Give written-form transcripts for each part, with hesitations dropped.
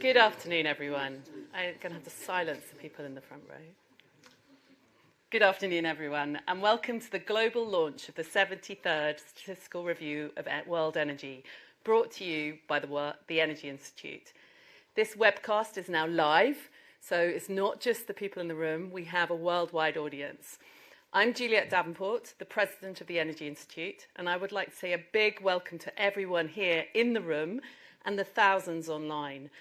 Good afternoon, everyone. I'm going to have to silence the people in the front row. Good afternoon, everyone, and welcome to the global launch of the 73rd Statistical Review of World Energy, brought to you by the Energy Institute. This webcast is now live, so it's not just the people in the room. We have a worldwide audience. I'm Juliet Davenport, the President of the Energy Institute, and I would like to say a big welcome to everyone here in the room and the thousands online.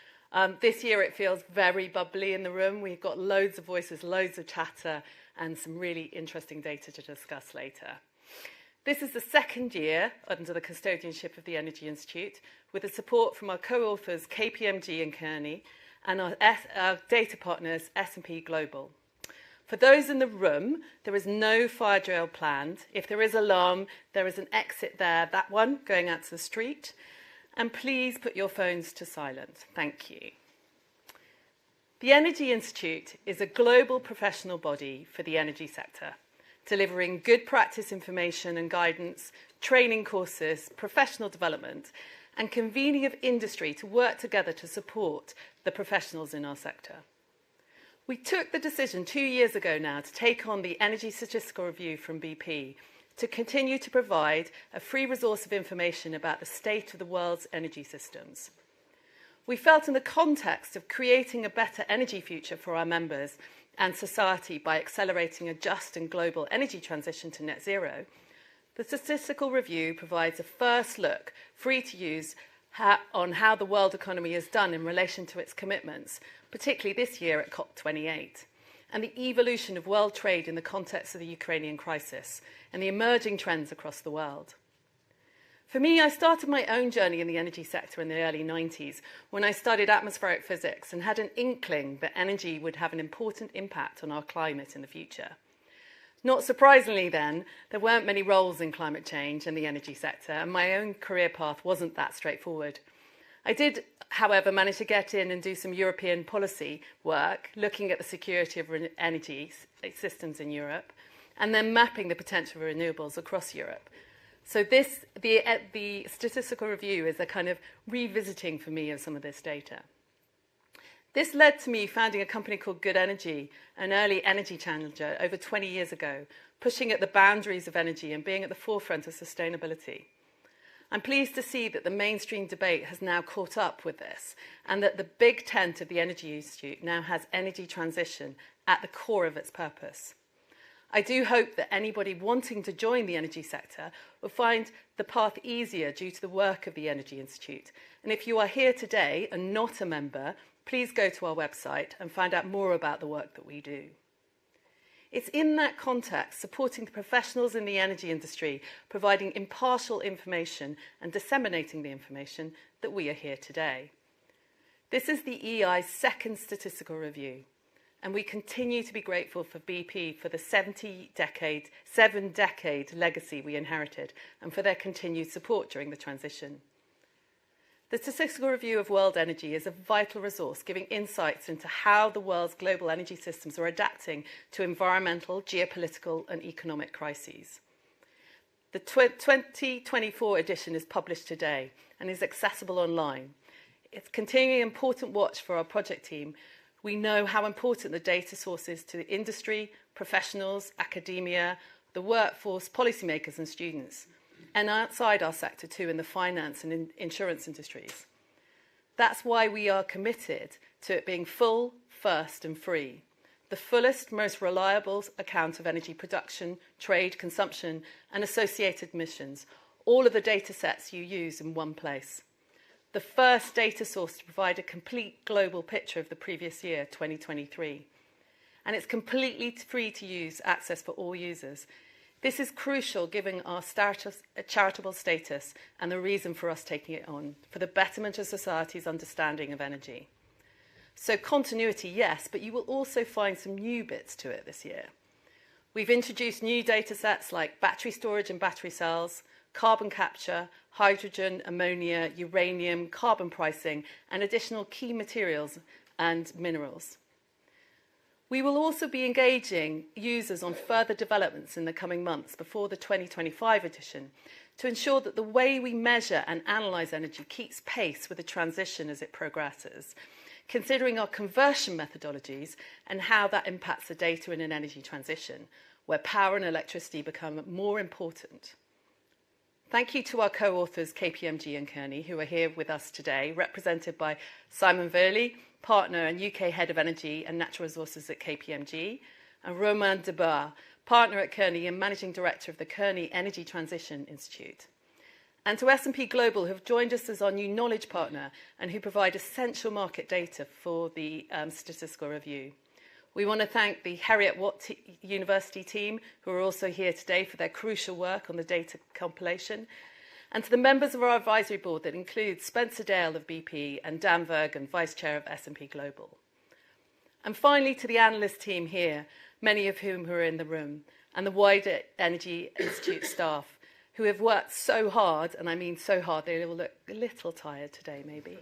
This year it feels very bubbly in the room. We've got loads of voices, loads of chatter, and some really interesting data to discuss later. This is the second year under the custodianship of the Energy Institute, with the support from our co-authors KPMG and Kearney, and our data partners S&P Global. For those in the room, there is no fire drill planned. If there is alarm, there is an exit there, that one, going out to the street. And please put your phones to silent. Thank you. The Energy Institute is a global professional body for the energy sector, delivering good practice information and guidance, training courses, professional development, and convening of industry to work together to support the professionals in our sector. We took the decision 2 years ago now to take on the Energy Statistical Review from BP to continue to provide a free resource of information about the state of the world's energy systems. We felt in the context of creating a better energy future for our members and society by accelerating a just and global energy transition to net zero, the Statistical Review provides a first look, free to use, on how the world economy has done in relation to its commitments, particularly this year at COP28, and the evolution of world trade in the context of the Ukrainian crisis and the emerging trends across the world. For me, I started my own journey in the energy sector in the early 90s when I studied atmospheric physics and had an inkling that energy would have an important impact on our climate in the future. Not surprisingly then, there weren't many roles in climate change and the energy sector, and my own career path wasn't that straightforward. I did, however, manage to get in and do some European policy work, looking at the security of energy systems in Europe, and then mapping the potential for renewables across Europe. So the Statistical Review is a kind of revisiting for me of some of this data. This led to me founding a company called Good Energy, an early energy challenger over 20 years ago, pushing at the boundaries of energy and being at the forefront of sustainability. I'm pleased to see that the mainstream debate has now caught up with this and that the big tent of the Energy Institute now has energy transition at the core of its purpose. I do hope that anybody wanting to join the energy sector will find the path easier due to the work of the Energy Institute. And if you are here today and not a member, please go to our website and find out more about the work that we do. It's in that context, supporting the professionals in the energy industry, providing impartial information and disseminating the information, that we are here today. This is the EI's second statistical review, and we continue to be grateful for BP for the 7-decade legacy we inherited and for their continued support during the transition. The Statistical Review of World Energy is a vital resource giving insights into how the world's global energy systems are adapting to environmental, geopolitical and economic crises. The 2024 edition is published today and is accessible online. It's continuing an important watch for our project team. We know how important the data source is to the industry, professionals, academia, the workforce, policymakers and students, and outside our sector too in the finance and insurance industries. That's why we are committed to it being full, first and free, the fullest, most reliable account of energy production, trade, consumption and associated emissions, all of the data sets you use in one place. The first data source to provide a complete global picture of the previous year, 2023. And it's completely free to use, access for all users. This is crucial given our charitable status and the reason for us taking it on, for the betterment of society's understanding of energy. So continuity, yes, but you will also find some new bits to it this year. We've introduced new data sets like battery storage and battery cells, carbon capture, hydrogen, ammonia, uranium, carbon pricing, and additional key materials and minerals. We will also be engaging users on further developments in the coming months before the 2025 edition to ensure that the way we measure and analyse energy keeps pace with the transition as it progresses. considering our conversion methodologies and how that impacts the data in an energy transition, where power and electricity become more important. Thank you to our co-authors, KPMG and Kearney, who are here with us today, represented by Simon Verley, Partner and UK Head of Energy and Natural Resources at KPMG, and Romain Debar, Partner at Kearney and Managing Director of the Kearney Energy Transition Institute. And to S&P Global, who have joined us as our new knowledge partner and who provide essential market data for the statistical review. We want to thank the Heriot-Watt University team, who are also here today for their crucial work on the data compilation, and to the members of our advisory board that includes Spencer Dale of BP and Dan Vergen, Vice Chair of S&P Global. And finally, to the analyst team here, many of whom are in the room, and the wider Energy Institute staff, who have worked so hard, and I mean so hard, they all look a little tired today maybe,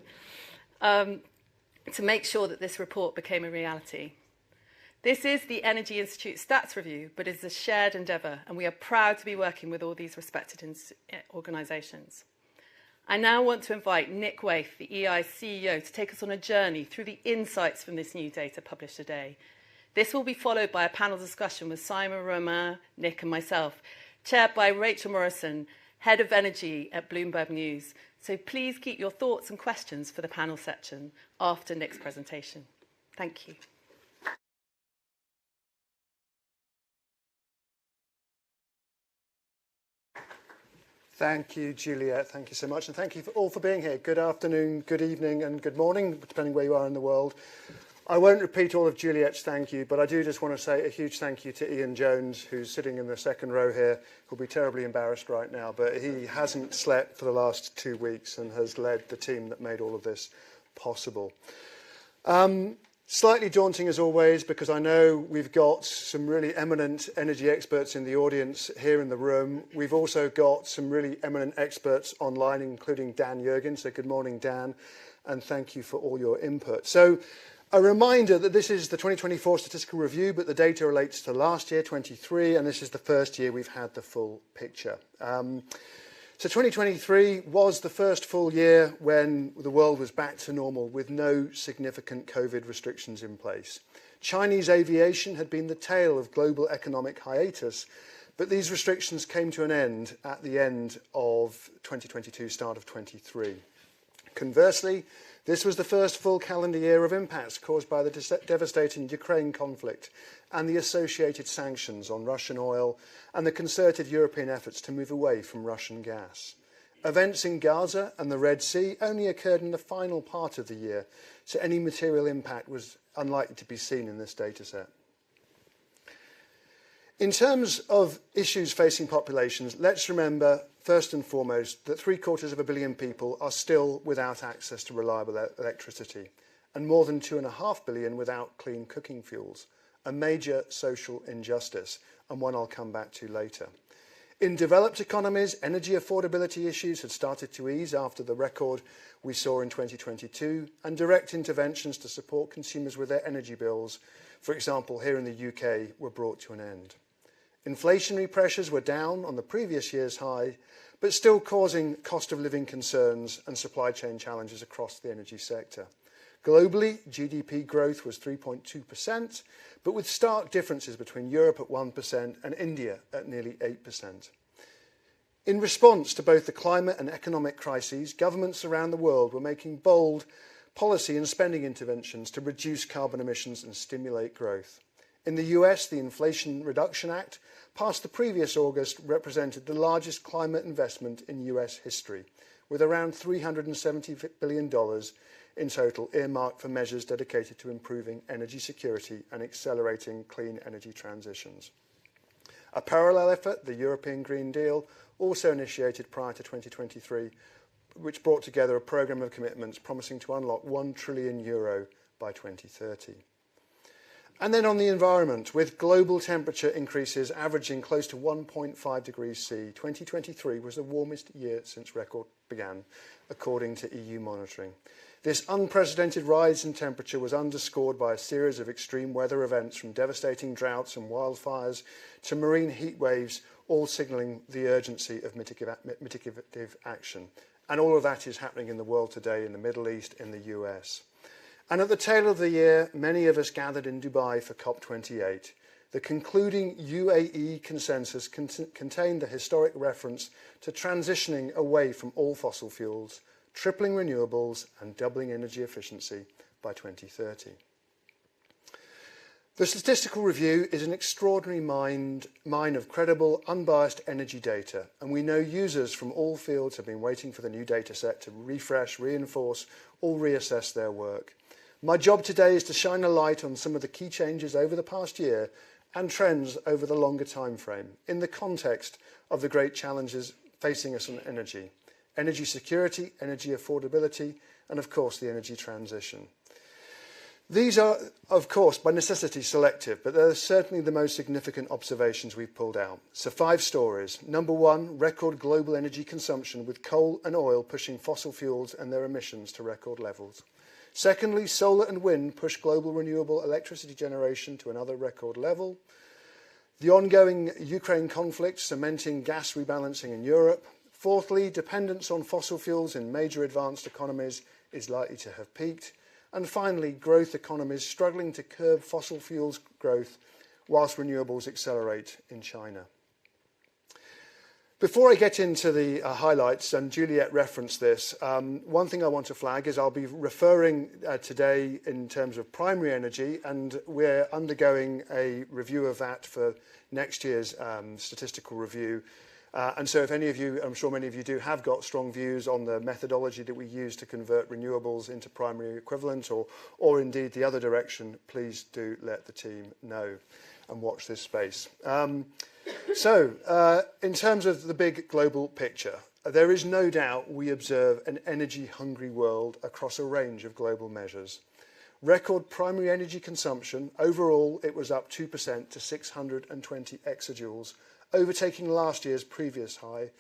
to make sure that this report became a reality. This is the Energy Institute Stats Review, but it's a shared endeavour, and we are proud to be working with all these respected organisations. I now want to invite Nick Waith, the EI's CEO, to take us on a journey through the insights from this new data published today. This will be followed by a panel discussion with Simon, Romain, Nick and myself, chaired by Rachel Morrison, Head of Energy at Bloomberg News. So please keep your thoughts and questions for the panel section after Nick's presentation. Thank you. Thank you, Juliet. Thank you so much. And thank you all for being here. Good afternoon, good evening, and good morning, depending where you are in the world. I won't repeat all of Juliet's thank you, but I do just want to say a huge thank you to Ian Jones, who's sitting in the second row here. He'll be terribly embarrassed right now, but he hasn't slept for the last 2 weeks and has led the team that made all of this possible. Slightly daunting as always, because I know we've got some really eminent energy experts in the audience here in the room. We've also got some really eminent experts online, including Dan Jurgen. So good morning, Dan, and thank you for all your input. So a reminder that this is the 2024 statistical review, but the data relates to last year, 23, and this is the first year we've had the full picture. So 2023 was the first full year when the world was back to normal with no significant COVID restrictions in place. Chinese aviation had been the tail of global economic hiatus, but these restrictions came to an end at the end of 2022, start of 23. Conversely, this was the first full calendar year of impacts caused by the devastating Ukraine conflict and the associated sanctions on Russian oil and the concerted European efforts to move away from Russian gas. Events in Gaza and the Red Sea only occurred in the final part of the year, so any material impact was unlikely to be seen in this data set. In terms of issues facing populations, let's remember, first and foremost, that 750 million people are still without access to reliable electricity, and more than 2.5 billion without clean cooking fuels, a major social injustice, and one I'll come back to later. In developed economies, energy affordability issues had started to ease after the record we saw in 2022, and direct interventions to support consumers with their energy bills, for example, here in the UK, were brought to an end. Inflationary pressures were down on the previous year's high, but still causing cost of living concerns and supply chain challenges across the energy sector. Globally, GDP growth was 3.2%, but with stark differences between Europe at 1% and India at nearly 8%. In response to both the climate and economic crises, governments around the world were making bold policy and spending interventions to reduce carbon emissions and stimulate growth. In the US, the Inflation Reduction Act, passed the previous August, represented the largest climate investment in US history, with around $370 billion in total earmarked for measures dedicated to improving energy security and accelerating clean energy transitions. A parallel effort, the European Green Deal, also initiated prior to 2023, which brought together a programme of commitments promising to unlock €1 trillion by 2030. And then on the environment, with global temperature increases averaging close to 1.5 degrees C, 2023 was the warmest year since record began, according to EU monitoring. This unprecedented rise in temperature was underscored by a series of extreme weather events, from devastating droughts and wildfires to marine heat waves, all signalling the urgency of mitigative action. And all of that is happening in the world today, in the Middle East, in the US. And at the tail of the year, many of us gathered in Dubai for COP28. The concluding UAE consensus contained the historic reference to transitioning away from all fossil fuels, tripling renewables and doubling energy efficiency by 2030. The Statistical Review is an extraordinary mine of credible, unbiased energy data, and we know users from all fields have been waiting for the new data set to refresh, reinforce, or reassess their work. My job today is to shine a light on some of the key changes over the past year and trends over the longer time frame in the context of the great challenges facing us on energy security, energy affordability, and of course the energy transition. These are, of course, by necessity selective, but they're certainly the most significant observations we've pulled out. So 5 stories. Number 1, record global energy consumption with coal and oil pushing fossil fuels and their emissions to record levels. Secondly, solar and wind push global renewable electricity generation to another record level. The ongoing Ukraine conflict cementing gas rebalancing in Europe. Fourthly, dependence on fossil fuels in major advanced economies is likely to have peaked. And finally, growth economies struggling to curb fossil fuels growth whilst renewables accelerate in China. Before I get into the highlights, and Juliet referenced this, one thing I want to flag is I'll be referring today in terms of primary energy, and we're undergoing a review of that for next year's statistical review. And so if any of you, I'm sure many of you do, have got strong views on the methodology that we use to convert renewables into primary equivalent or indeed the other direction, please do let the team know and watch this space. So in terms of the big global picture, there is no doubt we observe an energy-hungry world across a range of global measures. Record primary energy consumption, overall it was up 2% to 620 exajoules, overtaking last year's previous high,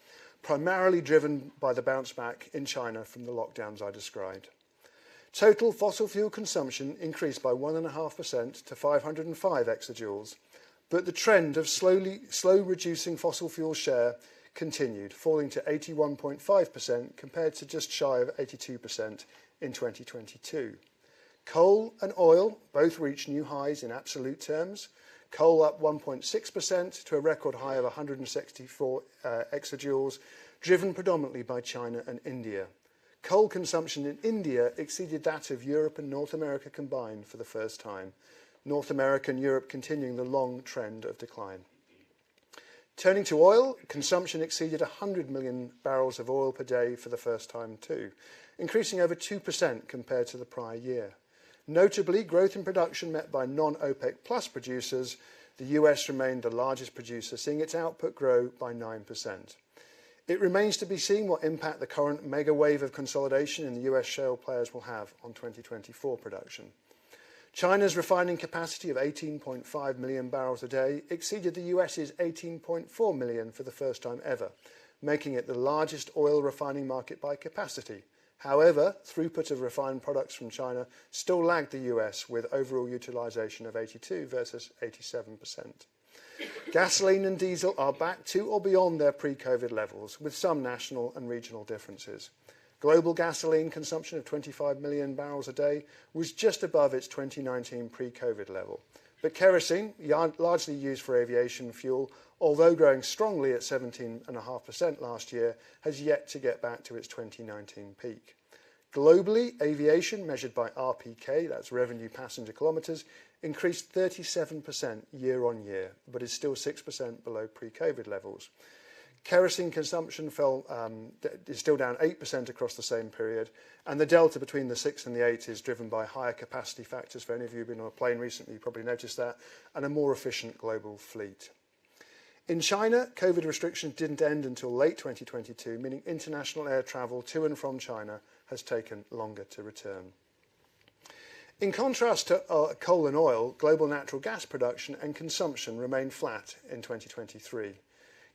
primarily driven by the bounce back in China from the lockdowns I described. Total fossil fuel consumption increased by 1.5% to 505 exajoules, but the trend of slow reducing fossil fuel share continued, falling to 81.5% compared to just shy of 82% in 2022. Coal and oil both reached new highs in absolute terms. Coal up 1.6% to a record high of 164 exajoules, driven predominantly by China and India. Coal consumption in India exceeded that of Europe and North America combined for the first time. North America and Europe continuing the long trend of decline. Turning to oil, consumption exceeded 100 million barrels of oil per day for the first time too, increasing over 2% compared to the prior year. Notably, growth in production met by non-OPEC plus producers, the US remained the largest producer, seeing its output grow by 9%. It remains to be seen what impact the current mega wave of consolidation in the US shale players will have on 2024 production. China's refining capacity of 18.5 million barrels a day exceeded the US's 18.4 million for the first time ever, making it the largest oil refining market by capacity. However, throughput of refined products from China still lagged the US with overall utilisation of 82 versus 87%. Gasoline and diesel are back to or beyond their pre-COVID levels, with some national and regional differences. Global gasoline consumption of 25 million barrels a day was just above its 2019 pre-COVID level. But kerosene, largely used for aviation fuel, although growing strongly at 17.5% last year, has yet to get back to its 2019 peak. Globally, aviation, measured by RPK, that's revenue passenger kilometres, increased 37% year on year, but is still 6% below pre-COVID levels. Kerosene consumption is still down 8% across the same period, and the delta between the 6 and the 8 is driven by higher capacity factors. For any of you who've been on a plane recently, you probably noticed that, and a more efficient global fleet. In China, COVID restrictions didn't end until late 2022, meaning international air travel to and from China has taken longer to return. In contrast to coal and oil, global natural gas production and consumption remained flat in 2023.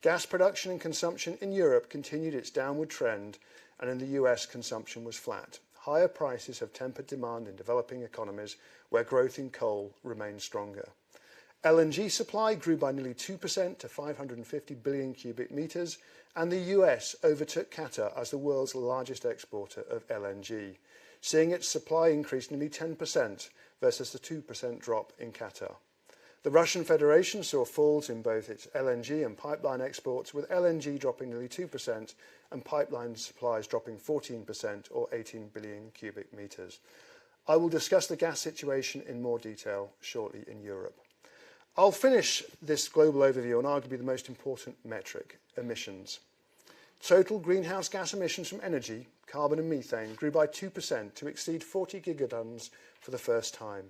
Gas production and consumption in Europe continued its downward trend, and in the US, consumption was flat. Higher prices have tempered demand in developing economies where growth in coal remains stronger. LNG supply grew by nearly 2% to 550 billion cubic metres, and the US overtook Qatar as the world's largest exporter of LNG. seeing its supply increase nearly 10% versus the 2% drop in Qatar. The Russian Federation saw falls in both its LNG and pipeline exports, with LNG dropping nearly 2% and pipeline supplies dropping 14%, or 18 billion cubic metres. I will discuss the gas situation in more detail shortly in Europe. I'll finish this global overview on arguably the most important metric, emissions. Total greenhouse gas emissions from energy, carbon and methane, grew by 2% to exceed 40 gigatons for the first time.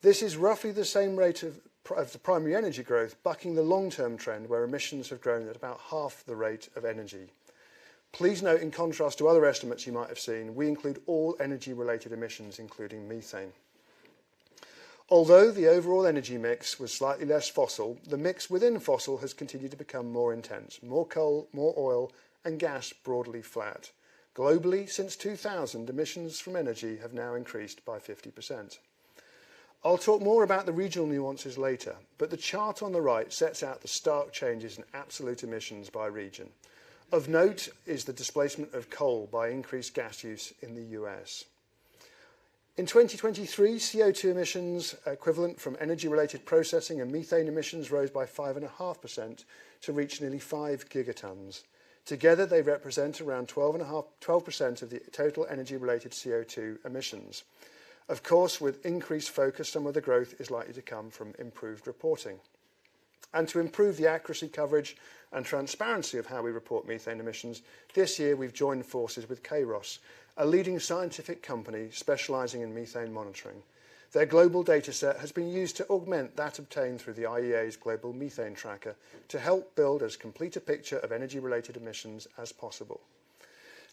This is roughly the same rate of the primary energy growth, bucking the long-term trend where emissions have grown at about half the rate of energy. Please note, in contrast to other estimates you might have seen, we include all energy-related emissions, including methane. Although the overall energy mix was slightly less fossil, the mix within fossil has continued to become more intense. More coal, more oil, and gas broadly flat. Globally, since 2000, emissions from energy have now increased by 50%. I'll talk more about the regional nuances later, but the chart on the right sets out the stark changes in absolute emissions by region. Of note is the displacement of coal by increased gas use in the US. In 2023, CO2 emissions equivalent from energy-related processing and methane emissions rose by 5.5% to reach nearly 5 gigatons. Together, they represent around 12% of the total energy-related CO2 emissions. Of course, with increased focus, some of the growth is likely to come from improved reporting. And to improve the accuracy, coverage and transparency of how we report methane emissions, this year we've joined forces with Kairos, a leading scientific company specialising in methane monitoring. Their global data set has been used to augment that obtained through the IEA's Global Methane Tracker to help build as complete a picture of energy-related emissions as possible.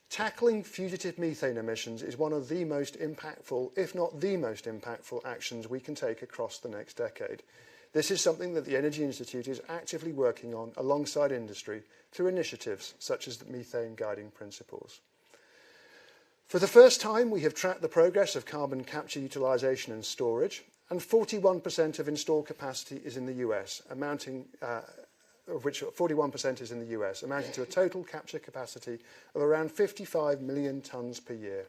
Tackling fugitive methane emissions is one of the most impactful, if not the most impactful, actions we can take across the next decade. This is something that the Energy Institute is actively working on alongside industry through initiatives such as the Methane Guiding Principles. For the first time, we have tracked the progress of carbon capture, utilisation and storage, and 41% of installed capacity is in the US, of which 41% is in the US, amounting to a total capture capacity of around 55 million tonnes per year,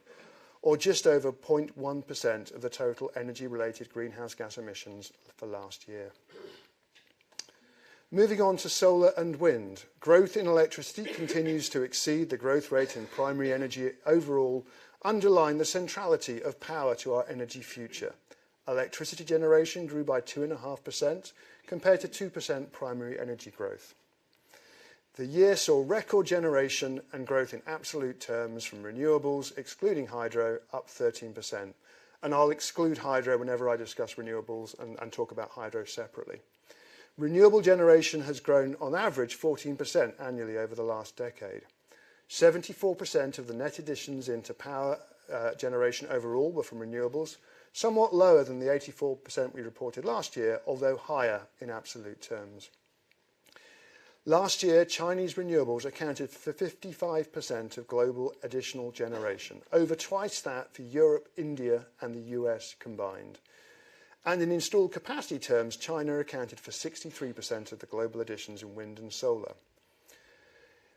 or just over 0.1% of the total energy-related greenhouse gas emissions for last year. Moving on to solar and wind, growth in electricity continues to exceed the growth rate in primary energy overall, underline the centrality of power to our energy future. Electricity generation grew by 2.5%, compared to 2% primary energy growth. The year saw record generation and growth in absolute terms from renewables, excluding hydro, up 13%. And I'll exclude hydro whenever I discuss renewables and talk about hydro separately. Renewable generation has grown on average 14% annually over the last decade. 74% of the net additions into power generation overall were from renewables, somewhat lower than the 84% we reported last year, although higher in absolute terms. Last year, Chinese renewables accounted for 55% of global additional generation, over twice that for Europe, India and the US combined. And in installed capacity terms, China accounted for 63% of the global additions in wind and solar.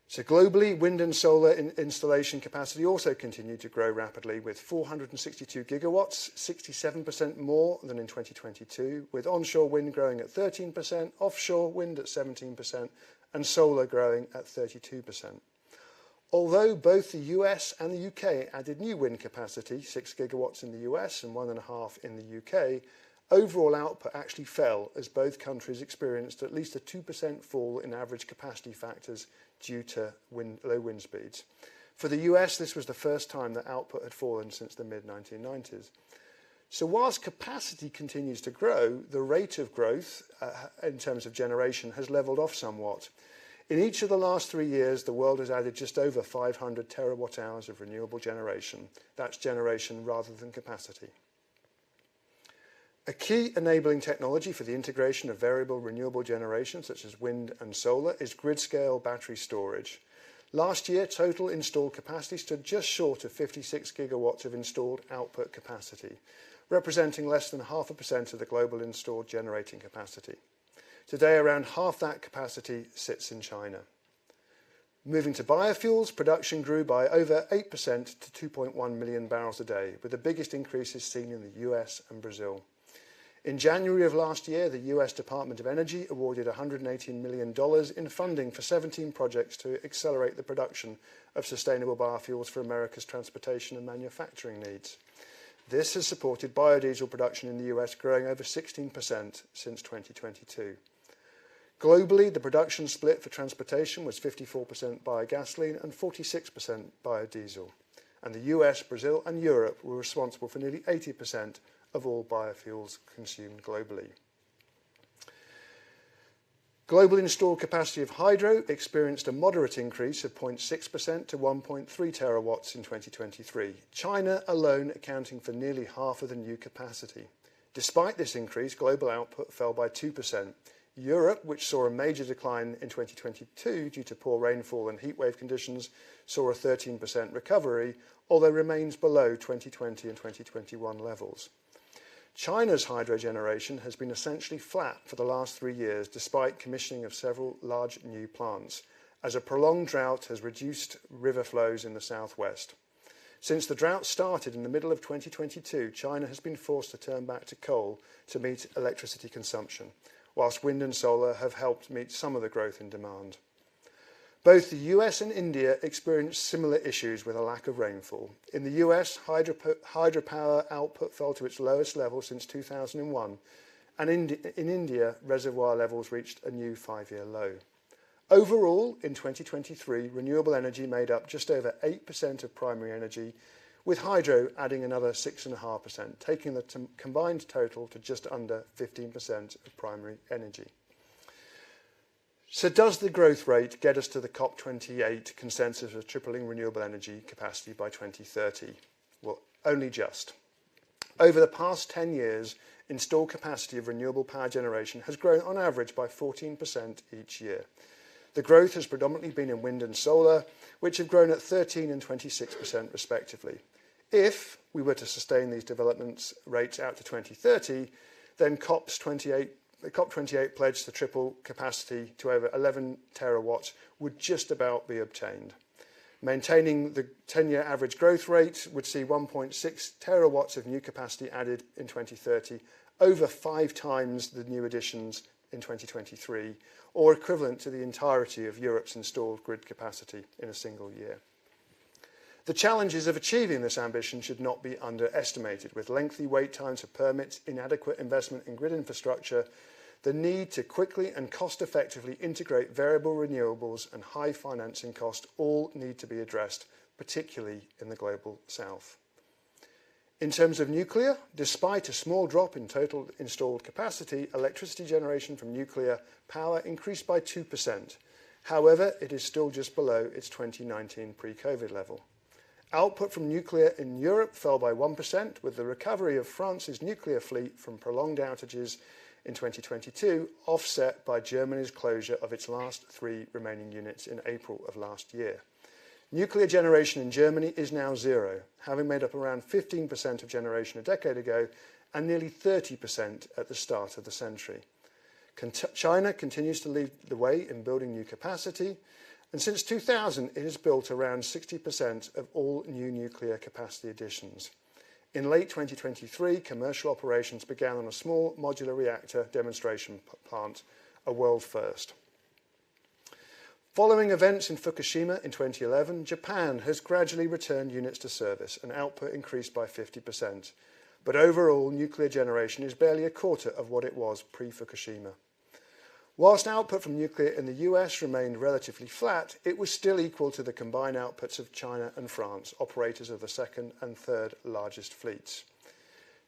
So globally, wind and solar installation capacity also continued to grow rapidly, with 462 gigawatts, 67% more than in 2022, with onshore wind growing at 13%, offshore wind at 17%, and solar growing at 32%. Although both the US and the UK added new wind capacity, 6 gigawatts in the US and 1.5 in the UK, overall output actually fell as both countries experienced at least a 2% fall in average capacity factors due to low wind speeds. For the US, this was the first time that output had fallen since the mid-1990s. So whilst capacity continues to grow, the rate of growth in terms of generation has levelled off somewhat. In each of the last 3 years, the world has added just over 500 terawatt hours of renewable generation. That's generation rather than capacity. A key enabling technology for the integration of variable renewable generation, such as wind and solar, is grid-scale battery storage. Last year, total installed capacity stood just short of 56 gigawatts of installed output capacity, representing less than 0.5% of the global installed generating capacity. Today, around half that capacity sits in China. Moving to biofuels, production grew by over 8% to 2.1 million barrels a day, with the biggest increases seen in the US and Brazil. In January of last year, the US Department of Energy awarded $118 million in funding for 17 projects to accelerate the production of sustainable biofuels for America's transportation and manufacturing needs. This has supported biodiesel production in the US growing over 16% since 2022. Globally, the production split for transportation was 54% biogasoline and 46% biodiesel. And the US, Brazil and Europe were responsible for nearly 80% of all biofuels consumed globally. Global installed capacity of hydro experienced a moderate increase of 0.6% to 1.3 terawatts in 2023, China alone accounting for nearly half of the new capacity. Despite this increase, global output fell by 2%. Europe, which saw a major decline in 2022 due to poor rainfall and heatwave conditions, saw a 13% recovery, although remains below 2020 and 2021 levels. China's hydro generation has been essentially flat for the last 3 years, despite commissioning of several large new plants, as a prolonged drought has reduced river flows in the southwest. Since the drought started in the middle of 2022, China has been forced to turn back to coal to meet electricity consumption, whilst wind and solar have helped meet some of the growth in demand. Both the US and India experienced similar issues with a lack of rainfall. In the US, hydropower output fell to its lowest level since 2001, and in India, reservoir levels reached a new 5-year low. Overall, in 2023, renewable energy made up just over 8% of primary energy, with hydro adding another 6.5%, taking the combined total to just under 15% of primary energy. So does the growth rate get us to the COP28 consensus of tripling renewable energy capacity by 2030? Well, only just. Over the past 10 years, installed capacity of renewable power generation has grown on average by 14% each year. The growth has predominantly been in wind and solar, which have grown at 13% and 26% respectively. If we were to sustain these development rates out to 2030, then the COP28 pledge to triple capacity to over 11 terawatts would just about be obtained. Maintaining the 10-year average growth rate would see 1.6 terawatts of new capacity added in 2030, over 5 times the new additions in 2023, or equivalent to the entirety of Europe's installed grid capacity in a single year. The challenges of achieving this ambition should not be underestimated, with lengthy wait times for permits, inadequate investment in grid infrastructure, the need to quickly and cost-effectively integrate variable renewables and high financing costs all need to be addressed, particularly in the global south. In terms of nuclear, despite a small drop in total installed capacity, electricity generation from nuclear power increased by 2%. However, it is still just below its 2019 pre-COVID level. Output from nuclear in Europe fell by 1%, with the recovery of France's nuclear fleet from prolonged outages in 2022 offset by Germany's closure of its last 3 remaining units in April of last year. Nuclear generation in Germany is now zero, having made up around 15% of generation a decade ago and nearly 30% at the start of the century. China continues to lead the way in building new capacity, and since 2000 it has built around 60% of all new nuclear capacity additions. In late 2023, commercial operations began on a small modular reactor demonstration plant, a world first. Following events in Fukushima in 2011, Japan has gradually returned units to service and output increased by 50%. But overall, nuclear generation is barely a quarter of what it was pre-Fukushima. Whilst output from nuclear in the US remained relatively flat, it was still equal to the combined outputs of China and France, operators of the second and third largest fleets.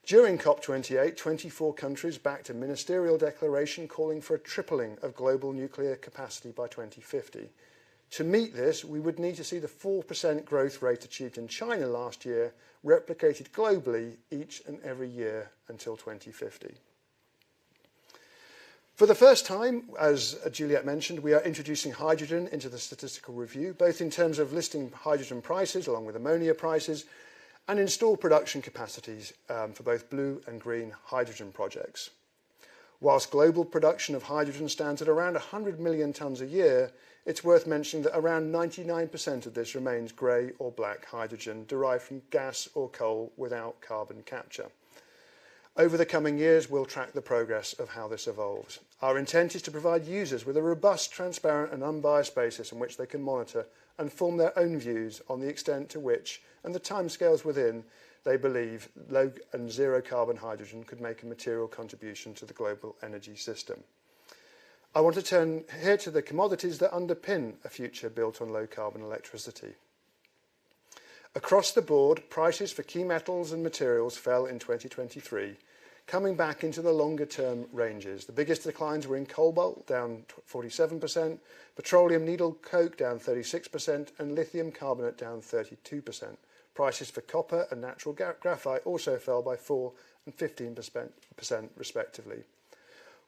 During COP28, 24 countries backed a ministerial declaration calling for a tripling of global nuclear capacity by 2050. To meet this, we would need to see the 4% growth rate achieved in China last year replicated globally each and every year until 2050. For the first time, as Juliette mentioned, we are introducing hydrogen into the statistical review, both in terms of listing hydrogen prices along with ammonia prices and installed production capacities for both blue and green hydrogen projects. Whilst global production of hydrogen stands at around 100 million tonnes a year, it's worth mentioning that around 99% of this remains grey or black hydrogen derived from gas or coal without carbon capture. Over the coming years, we'll track the progress of how this evolves. Our intent is to provide users with a robust, transparent and unbiased basis on which they can monitor and form their own views on the extent to which, and the timescales within, they believe low and zero carbon hydrogen could make a material contribution to the global energy system. I want to turn here to the commodities that underpin a future built on low carbon electricity. Across the board, prices for key metals and materials fell in 2023, coming back into the longer term ranges. The biggest declines were in cobalt, down 47%, petroleum needle coke down 36%, and lithium carbonate down 32%. Prices for copper and natural graphite also fell by 4% and 15% respectively.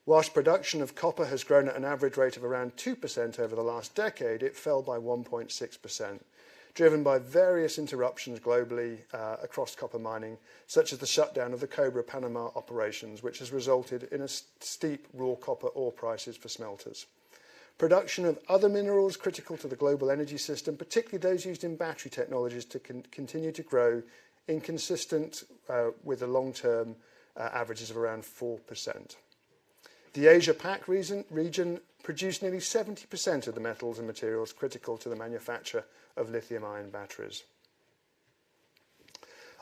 Whilst production of copper has grown at an average rate of around 2% over the last decade, it fell by 1.6%, driven by various interruptions globally across copper mining, such as the shutdown of the Cobre Panama operations, which has resulted in a steep raw copper ore prices for smelters. Production of other minerals critical to the global energy system, particularly those used in battery technologies, to continue to grow inconsistent with the long-term averages of around 4%. The Asia-Pac region produced nearly 70% of the metals and materials critical to the manufacture of lithium-ion batteries.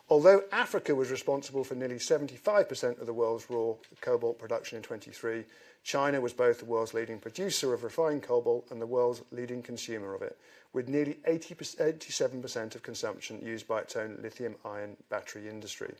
Although Africa was responsible for nearly 75% of the world's raw cobalt production in 2023, China was both the world's leading producer of refined cobalt and the world's leading consumer of it, with nearly 87% of consumption used by its own lithium-ion battery industry.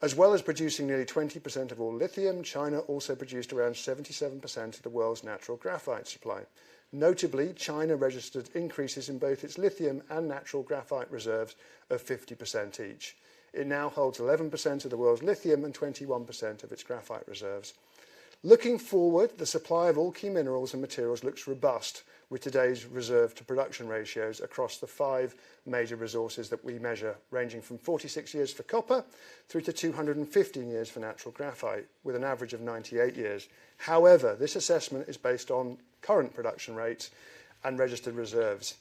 As well as producing nearly 20% of all lithium, China also produced around 77% of the world's natural graphite supply. Notably, China registered increases in both its lithium and natural graphite reserves of 50% each. It now holds 11% of the world's lithium and 21% of its graphite reserves. Looking forward, the supply of all key minerals and materials looks robust with today's reserve to production ratios across the 5 major resources that we measure, ranging from 46 years for copper through to 215 years for natural graphite, with an average of 98 years. However, this assessment is based on current production rates and registered reserves.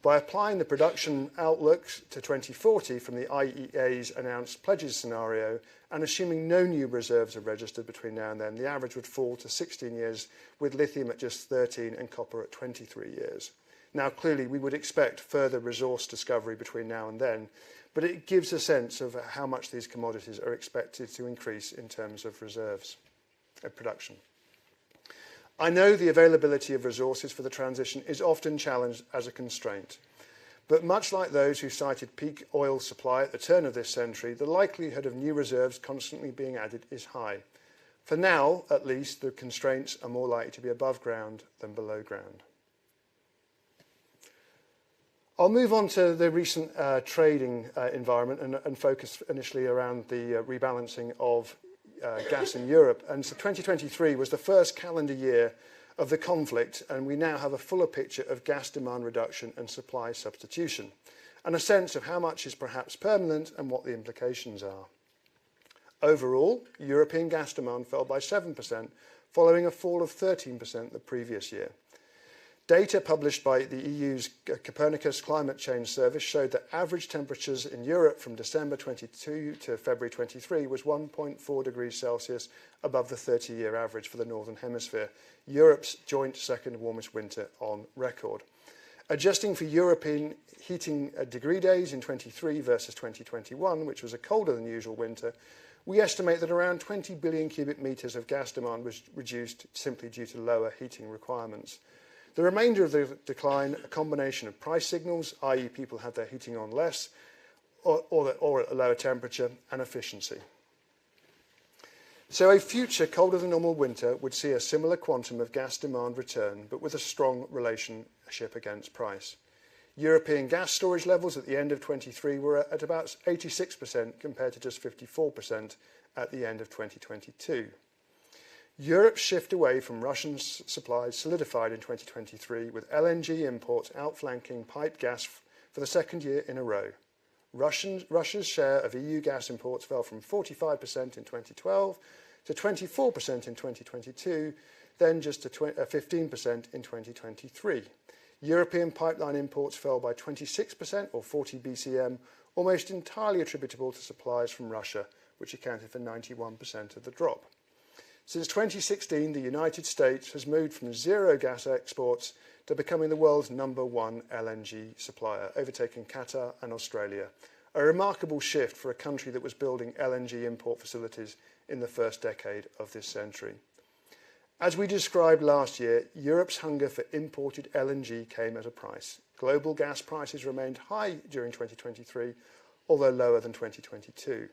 By applying the production outlook to 2040 from the IEA's announced pledges scenario and assuming no new reserves are registered between now and then, the average would fall to 16 years, with lithium at just 13 and copper at 23 years. Now, clearly, we would expect further resource discovery between now and then, but it gives a sense of how much these commodities are expected to increase in terms of reserves of production. I know the availability of resources for the transition is often challenged as a constraint, but much like those who cited peak oil supply at the turn of this century, the likelihood of new reserves constantly being added is high. For now, at least, the constraints are more likely to be above ground than below ground. I'll move on to the recent trading environment and focus initially around the rebalancing of gas in Europe. And so 2023 was the first calendar year of the conflict, and we now have a fuller picture of gas demand reduction and supply substitution, and a sense of how much is perhaps permanent and what the implications are. Overall, European gas demand fell by 7%, following a fall of 13% the previous year. Data published by the EU's Copernicus Climate Change Service showed that average temperatures in Europe from December 22 to February 23 was 1.4 degrees Celsius above the 30-year average for the Northern Hemisphere, Europe's joint second warmest winter on record. Adjusting for European heating degree days in 23 versus 2021, which was a colder than usual winter, we estimate that around 20 billion cubic metres of gas demand was reduced simply due to lower heating requirements. The remainder of the decline, a combination of price signals, i.e. people had their heating on less, or at a lower temperature, and efficiency. So a future colder than normal winter would see a similar quantum of gas demand return, but with a strong relationship against price. European gas storage levels at the end of 23 were at about 86% compared to just 54% at the end of 2022. Europe's shift away from Russian supplies solidified in 2023, with LNG imports outflanking piped gas for the second year in a row. Russia's share of EU gas imports fell from 45% in 2012 to 24% in 2022, then just to 15% in 2023. European pipeline imports fell by 26%, or 40 BCM, almost entirely attributable to supplies from Russia, which accounted for 91% of the drop. Since 2016, the United States has moved from zero gas exports to becoming the world's #1 LNG supplier, overtaking Qatar and Australia. A remarkable shift for a country that was building LNG import facilities in the first decade of this century. As we described last year, Europe's hunger for imported LNG came at a price. Global gas prices remained high during 2023, although lower than 2022.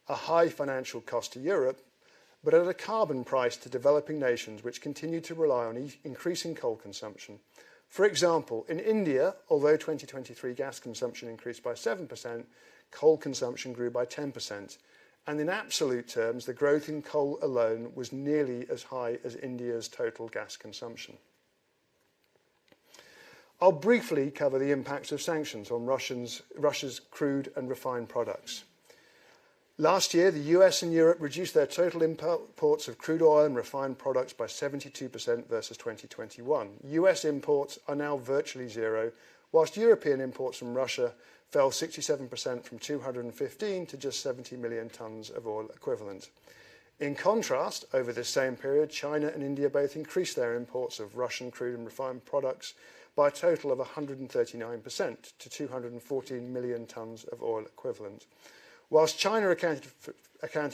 A high financial cost to Europe, but at a carbon price to developing nations which continue to rely on increasing coal consumption. For example, in India, although 2023 gas consumption increased by 7%, coal consumption grew by 10%. And in absolute terms, the growth in coal alone was nearly as high as India's total gas consumption. I'll briefly cover the impacts of sanctions on Russia's crude and refined products. Last year, the US and Europe reduced their total imports of crude oil and refined products by 72% versus 2021. US imports are now virtually zero, whilst European imports from Russia fell 67% from 215 to just 70 million tonnes of oil equivalent. In contrast, over this same period, China and India both increased their imports of Russian crude and refined products by a total of 139% to 214 million tonnes of oil equivalent. Whilst China accounted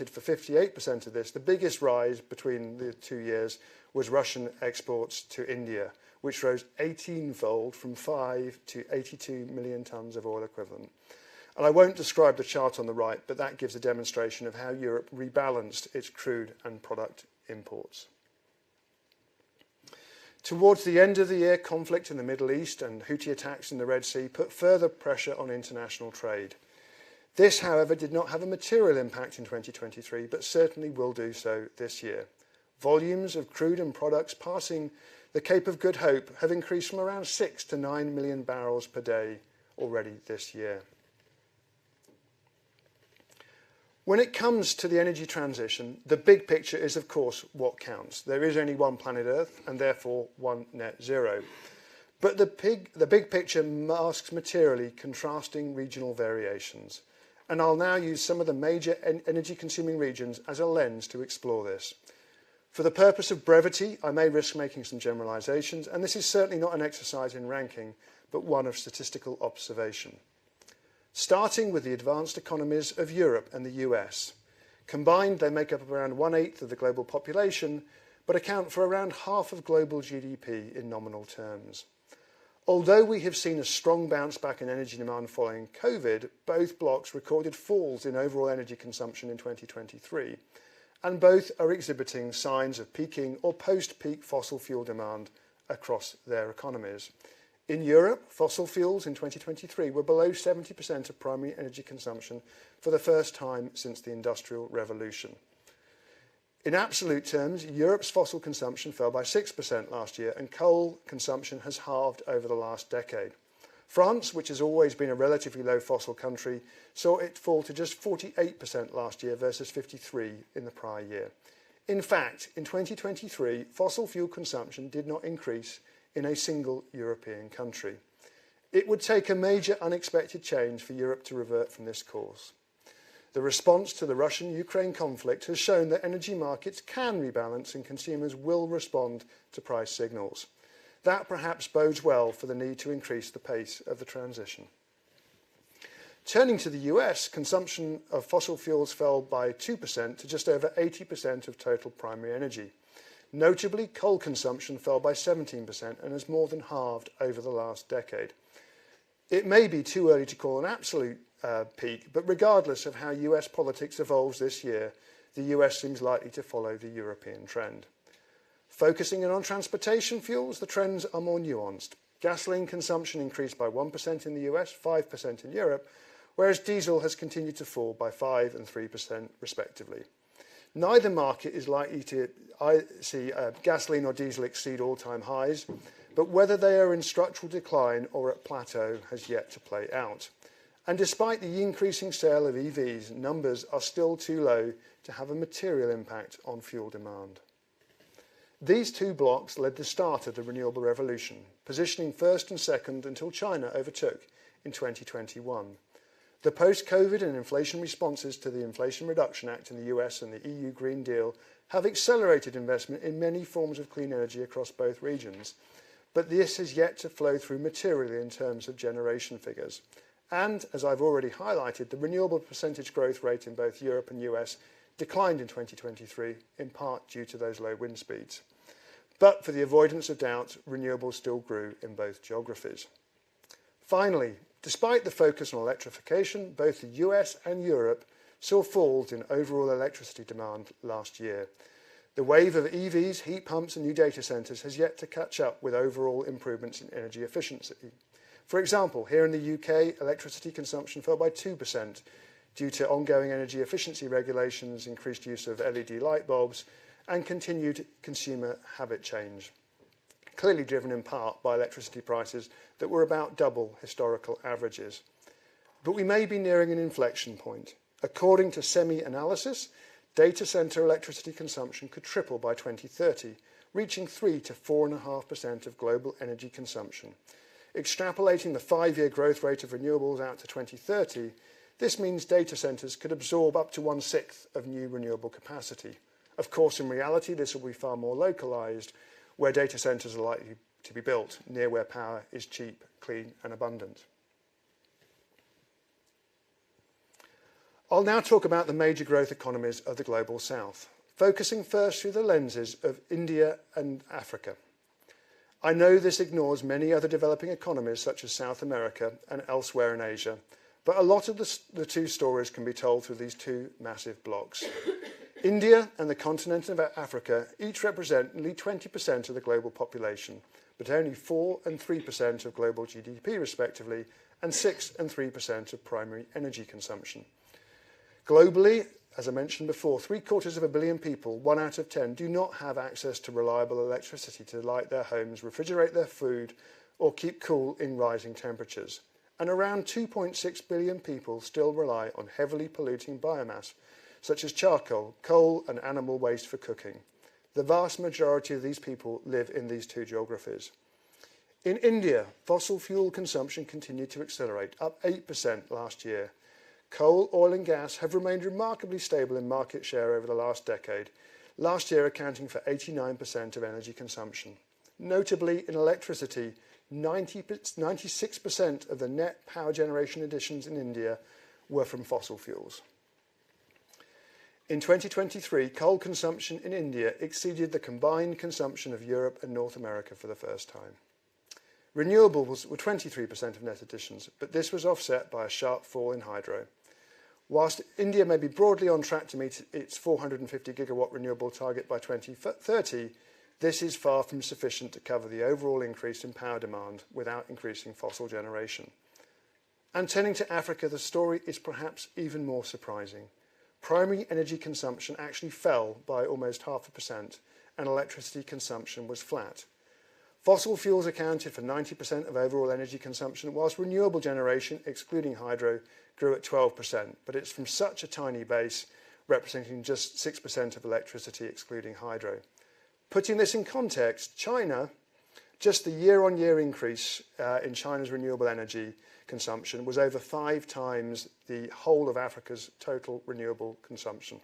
for 58% of this, the biggest rise between the 2 years was Russian exports to India, which rose 18-fold from 5 to 82 million tonnes of oil equivalent. And I won't describe the chart on the right, but that gives a demonstration of how Europe rebalanced its crude and product imports. Towards the end of the year, conflict in the Middle East and Houthi attacks in the Red Sea put further pressure on international trade. This, however, did not have a material impact in 2023, but certainly will do so this year. Volumes of crude and products passing the Cape of Good Hope have increased from around 6 to 9 million barrels per day already this year. When it comes to the energy transition, the big picture is, of course, what counts. There is only one planet Earth and therefore one net zero. But the big picture masks materially contrasting regional variations. And I'll now use some of the major energy-consuming regions as a lens to explore this. For the purpose of brevity, I may risk making some generalisations, and this is certainly not an exercise in ranking, but one of statistical observation. Starting with the advanced economies of Europe and the US. Combined, they make up around 1/8 of the global population, but account for around half of global GDP in nominal terms. Although we have seen a strong bounce back in energy demand following COVID, both blocs recorded falls in overall energy consumption in 2023, and both are exhibiting signs of peaking or post-peak fossil fuel demand across their economies. In Europe, fossil fuels in 2023 were below 70% of primary energy consumption for the first time since the Industrial Revolution. In absolute terms, Europe's fossil consumption fell by 6% last year, and coal consumption has halved over the last decade. France, which has always been a relatively low fossil country, saw it fall to just 48% last year versus 53% in the prior year. In fact, in 2023, fossil fuel consumption did not increase in a single European country. It would take a major unexpected change for Europe to revert from this course. The response to the Russian-Ukraine conflict has shown that energy markets can rebalance and consumers will respond to price signals. That perhaps bodes well for the need to increase the pace of the transition. Turning to the US, consumption of fossil fuels fell by 2% to just over 80% of total primary energy. Notably, coal consumption fell by 17% and has more than halved over the last decade. It may be too early to call an absolute peak, but regardless of how US politics evolves this year, the US seems likely to follow the European trend. Focusing in on transportation fuels, the trends are more nuanced. Gasoline consumption increased by 1% in the US, 5% in Europe, whereas diesel has continued to fall by 5% and 3% respectively. Neither market is likely to see gasoline or diesel exceed all-time highs, but whether they are in structural decline or at plateau has yet to play out. And despite the increasing sale of EVs, numbers are still too low to have a material impact on fuel demand. These two blocks led the start of the renewable revolution, positioning first and second until China overtook in 2021. The post-COVID and inflation responses to the Inflation Reduction Act in the US and the EU Green Deal have accelerated investment in many forms of clean energy across both regions, but this has yet to flow through materially in terms of generation figures. And, as I've already highlighted, the renewable percentage growth rate in both Europe and US declined in 2023, in part due to those low wind speeds. But for the avoidance of doubt, renewables still grew in both geographies. Finally, despite the focus on electrification, both the US and Europe saw falls in overall electricity demand last year. The wave of EVs, heat pumps and new data centres has yet to catch up with overall improvements in energy efficiency. For example, here in the UK, electricity consumption fell by 2% due to ongoing energy efficiency regulations, increased use of LED light bulbs and continued consumer habit change, clearly driven in part by electricity prices that were about double historical averages. But we may be nearing an inflection point. According to analyses, data centre electricity consumption could triple by 2030, reaching 3 to 4.5% of global energy consumption. Extrapolating the 5-year growth rate of renewables out to 2030, this means data centres could absorb up to 1/6 of new renewable capacity. Of course, in reality, this will be far more localised, where data centres are likely to be built near where power is cheap, clean and abundant. I'll now talk about the major growth economies of the Global South, focusing first through the lenses of India and Africa. I know this ignores many other developing economies such as South America and elsewhere in Asia, but a lot of the two stories can be told through these two massive blocks. India and the continent of Africa each represent nearly 20% of the global population, but only 4 and 3% of global GDP respectively, and 6 and 3% of primary energy consumption. Globally, as I mentioned before, 750 million people, 1 out of 10, do not have access to reliable electricity to light their homes, refrigerate their food, or keep cool in rising temperatures. And around 2.6 billion people still rely on heavily polluting biomass, such as charcoal, coal and animal waste for cooking. The vast majority of these people live in these two geographies. In India, fossil fuel consumption continued to accelerate, up 8% last year. Coal, oil and gas have remained remarkably stable in market share over the last decade, last year accounting for 89% of energy consumption. Notably, in electricity, 96% of the net power generation additions in India were from fossil fuels. In 2023, coal consumption in India exceeded the combined consumption of Europe and North America for the first time. Renewables were 23% of net additions, but this was offset by a sharp fall in hydro. Whilst India may be broadly on track to meet its 450 gigawatt renewable target by 2030, this is far from sufficient to cover the overall increase in power demand without increasing fossil generation. And turning to Africa, the story is perhaps even more surprising. Primary energy consumption actually fell by almost 0.5%, and electricity consumption was flat. Fossil fuels accounted for 90% of overall energy consumption, whilst renewable generation, excluding hydro, grew at 12%, but it's from such a tiny base, representing just 6% of electricity, excluding hydro. Putting this in context, China, just the year-on-year increase in China's renewable energy consumption was over 5 times the whole of Africa's total renewable consumption.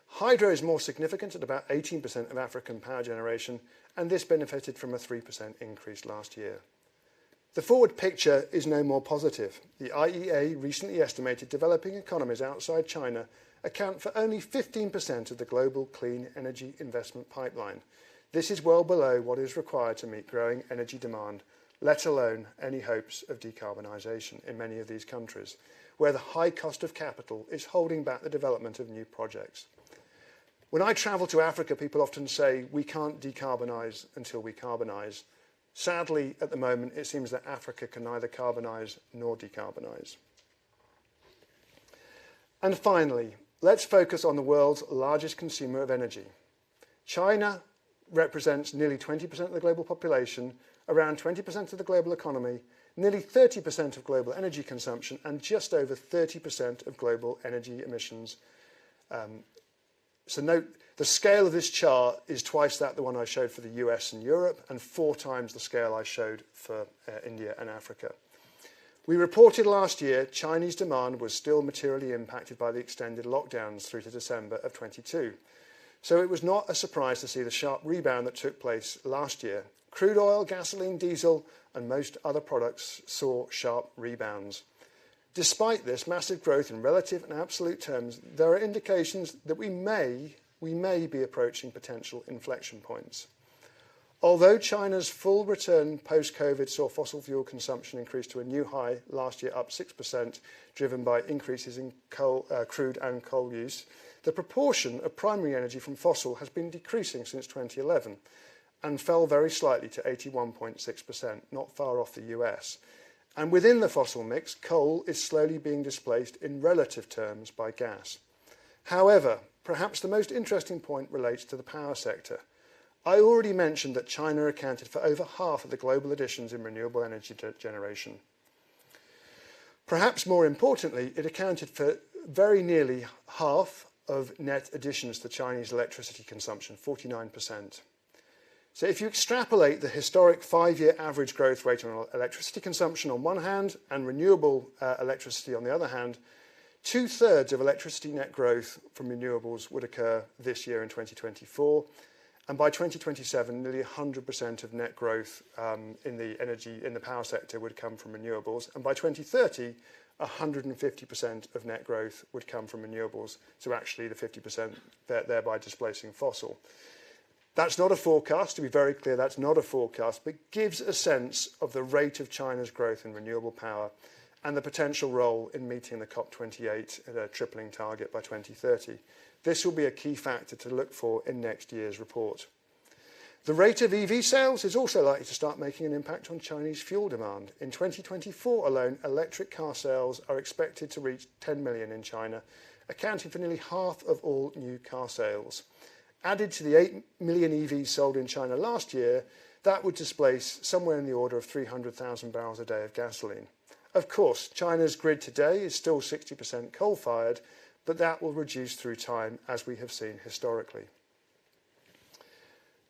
Hydro is more significant at about 18% of African power generation, and this benefited from a 3% increase last year. The forward picture is no more positive. The IEA recently estimated developing economies outside China account for only 15% of the global clean energy investment pipeline. This is well below what is required to meet growing energy demand, let alone any hopes of decarbonisation in many of these countries, where the high cost of capital is holding back the development of new projects. When I travel to Africa, people often say, we can't decarbonise until we carbonise. Sadly, at the moment, it seems that Africa can neither carbonise nor decarbonise. And finally, let's focus on the world's largest consumer of energy. China represents nearly 20% of the global population, around 20% of the global economy, nearly 30% of global energy consumption, and just over 30% of global energy emissions. So note, the scale of this chart is twice the one I showed for the US and Europe, and 4 times the scale I showed for India and Africa. We reported last year Chinese demand was still materially impacted by the extended lockdowns through to December of 22. So it was not a surprise to see the sharp rebound that took place last year. Crude oil, gasoline, diesel, and most other products saw sharp rebounds. Despite this massive growth in relative and absolute terms, there are indications that we may be approaching potential inflection points. Although China's full return post-COVID saw fossil fuel consumption increase to a new high last year, up 6%, driven by increases in crude and coal use, the proportion of primary energy from fossil has been decreasing since 2011 and fell very slightly to 81.6%, not far off the US. And within the fossil mix, coal is slowly being displaced in relative terms by gas. However, perhaps the most interesting point relates to the power sector. I already mentioned that China accounted for over half of the global additions in renewable energy generation. Perhaps more importantly, it accounted for very nearly half of net additions to Chinese electricity consumption, 49%. So if you extrapolate the historic 5-year average growth rate on electricity consumption on one hand and renewable electricity on the other hand, 2/3 of electricity net growth from renewables would occur this year in 2024. And by 2027, nearly 100% of net growth in the power sector would come from renewables. And by 2030, 150% of net growth would come from renewables. So actually the 50% thereby displacing fossil. That's not a forecast, to be very clear, that's not a forecast, but gives a sense of the rate of China's growth in renewable power and the potential role in meeting the COP28 tripling target by 2030. This will be a key factor to look for in next year's report. The rate of EV sales is also likely to start making an impact on Chinese fuel demand. In 2024 alone, electric car sales are expected to reach 10 million in China, accounting for nearly half of all new car sales. Added to the 8 million EVs sold in China last year, that would displace somewhere in the order of 300,000 barrels a day of gasoline. Of course, China's grid today is still 60% coal-fired, but that will reduce through time, as we have seen historically.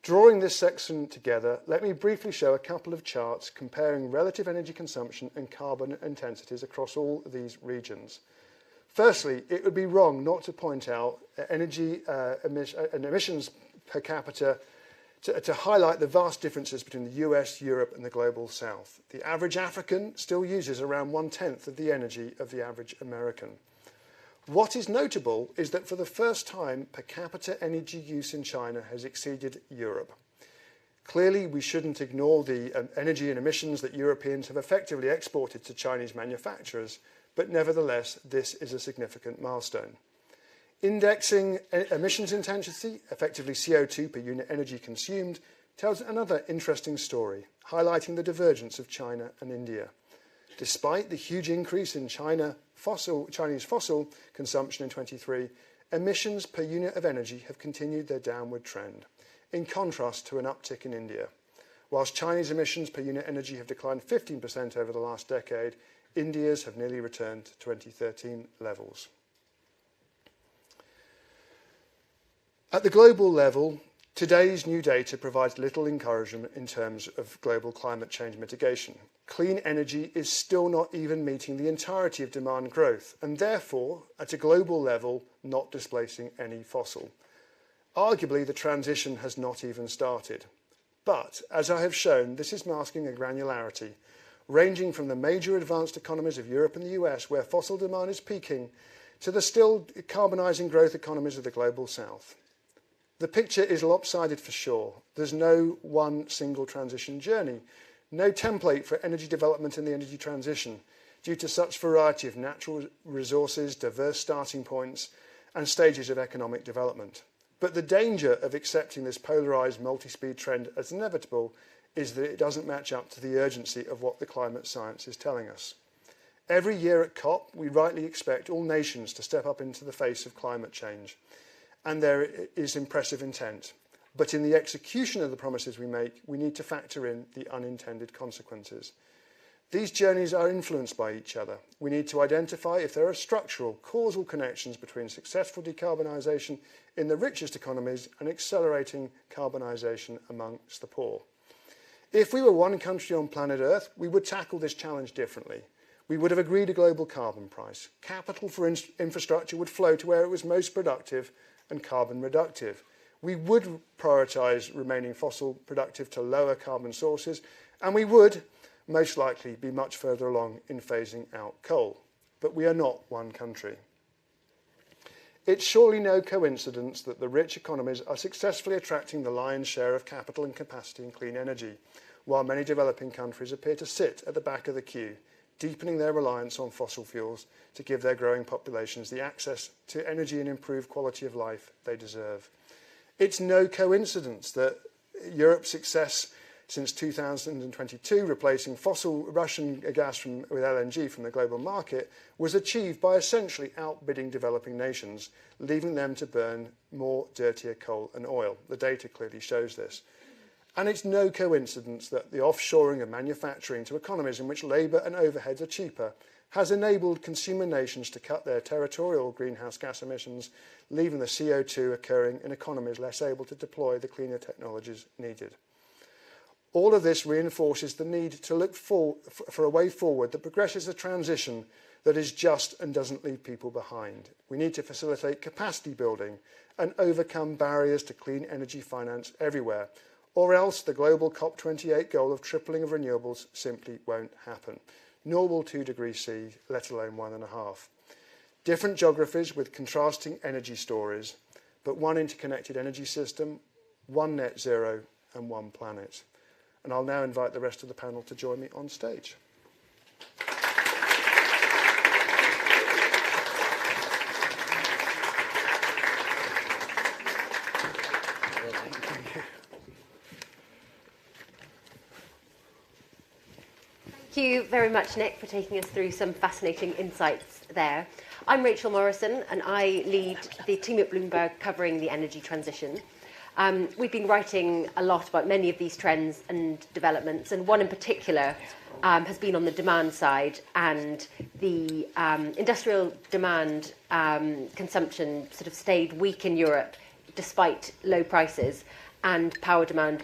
Drawing this section together, let me briefly show a couple of charts comparing relative energy consumption and carbon intensities across all these regions. Firstly, it would be wrong not to point out energy emissions per capita to highlight the vast differences between the US, Europe and the global south. The average African still uses around 1/10 of the energy of the average American. What is notable is that for the first time, per capita energy use in China has exceeded Europe. Clearly, we shouldn't ignore the energy and emissions that Europeans have effectively exported to Chinese manufacturers, but nevertheless, this is a significant milestone. Indexing emissions intensity, effectively CO2 per unit energy consumed, tells another interesting story, highlighting the divergence of China and India. Despite the huge increase in Chinese fossil consumption in 23, emissions per unit of energy have continued their downward trend, in contrast to an uptick in India. Whilst Chinese emissions per unit energy have declined 15% over the last decade, India's have nearly returned to 2013 levels. At the global level, today's new data provides little encouragement in terms of global climate change mitigation. Clean energy is still not even meeting the entirety of demand growth, and therefore, at a global level, not displacing any fossil. Arguably, the transition has not even started. But, as I have shown, this is masking a granularity, ranging from the major advanced economies of Europe and the US, where fossil demand is peaking, to the still carbonising growth economies of the global south. The picture is lopsided for sure. There's no one single transition journey, no template for energy development in the energy transition, due to such variety of natural resources, diverse starting points, and stages of economic development. But the danger of accepting this polarised multi-speed trend as inevitable is that it doesn't match up to the urgency of what the climate science is telling us. Every year at COP, we rightly expect all nations to step up into the face of climate change. And there is impressive intent. But in the execution of the promises we make, we need to factor in the unintended consequences. These journeys are influenced by each other. We need to identify if there are structural, causal connections between successful decarbonisation in the richest economies and accelerating carbonisation amongst the poor. If we were one country on planet Earth, we would tackle this challenge differently. We would have agreed a global carbon price. Capital for infrastructure would flow to where it was most productive and carbon reductive. We would prioritise remaining fossil productive to lower carbon sources, and we would most likely be much further along in phasing out coal. But we are not one country. It's surely no coincidence that the rich economies are successfully attracting the lion's share of capital and capacity in clean energy, while many developing countries appear to sit at the back of the queue, deepening their reliance on fossil fuels to give their growing populations the access to energy and improved quality of life they deserve. It's no coincidence that Europe's success since 2022, replacing fossil Russian gas with LNG from the global market, was achieved by essentially outbidding developing nations, leaving them to burn more dirtier coal and oil. The data clearly shows this. And it's no coincidence that the offshoring of manufacturing to economies in which labour and overheads are cheaper has enabled consumer nations to cut their territorial greenhouse gas emissions, leaving the CO2 occurring in economies less able to deploy the cleaner technologies needed. All of this reinforces the need to look for a way forward that progresses a transition that is just and doesn't leave people behind. We need to facilitate capacity building and overcome barriers to clean energy finance everywhere, or else the global COP28 goal of tripling of renewables simply won't happen, nor will 2 degrees C, let alone 1.5. Different geographies with contrasting energy stories, but one interconnected energy system, one net zero and one planet. And I'll now invite the rest of the panel to join me on stage. Thank you very much, Nick, for taking us through some fascinating insights there. I'm Rachel Morrison, and I lead the team at Bloomberg covering the energy transition. We've been writing a lot about many of these trends and developments, and one in particular has been on the demand side, and the industrial demand consumption sort of stayed weak in Europe despite low prices, and power demand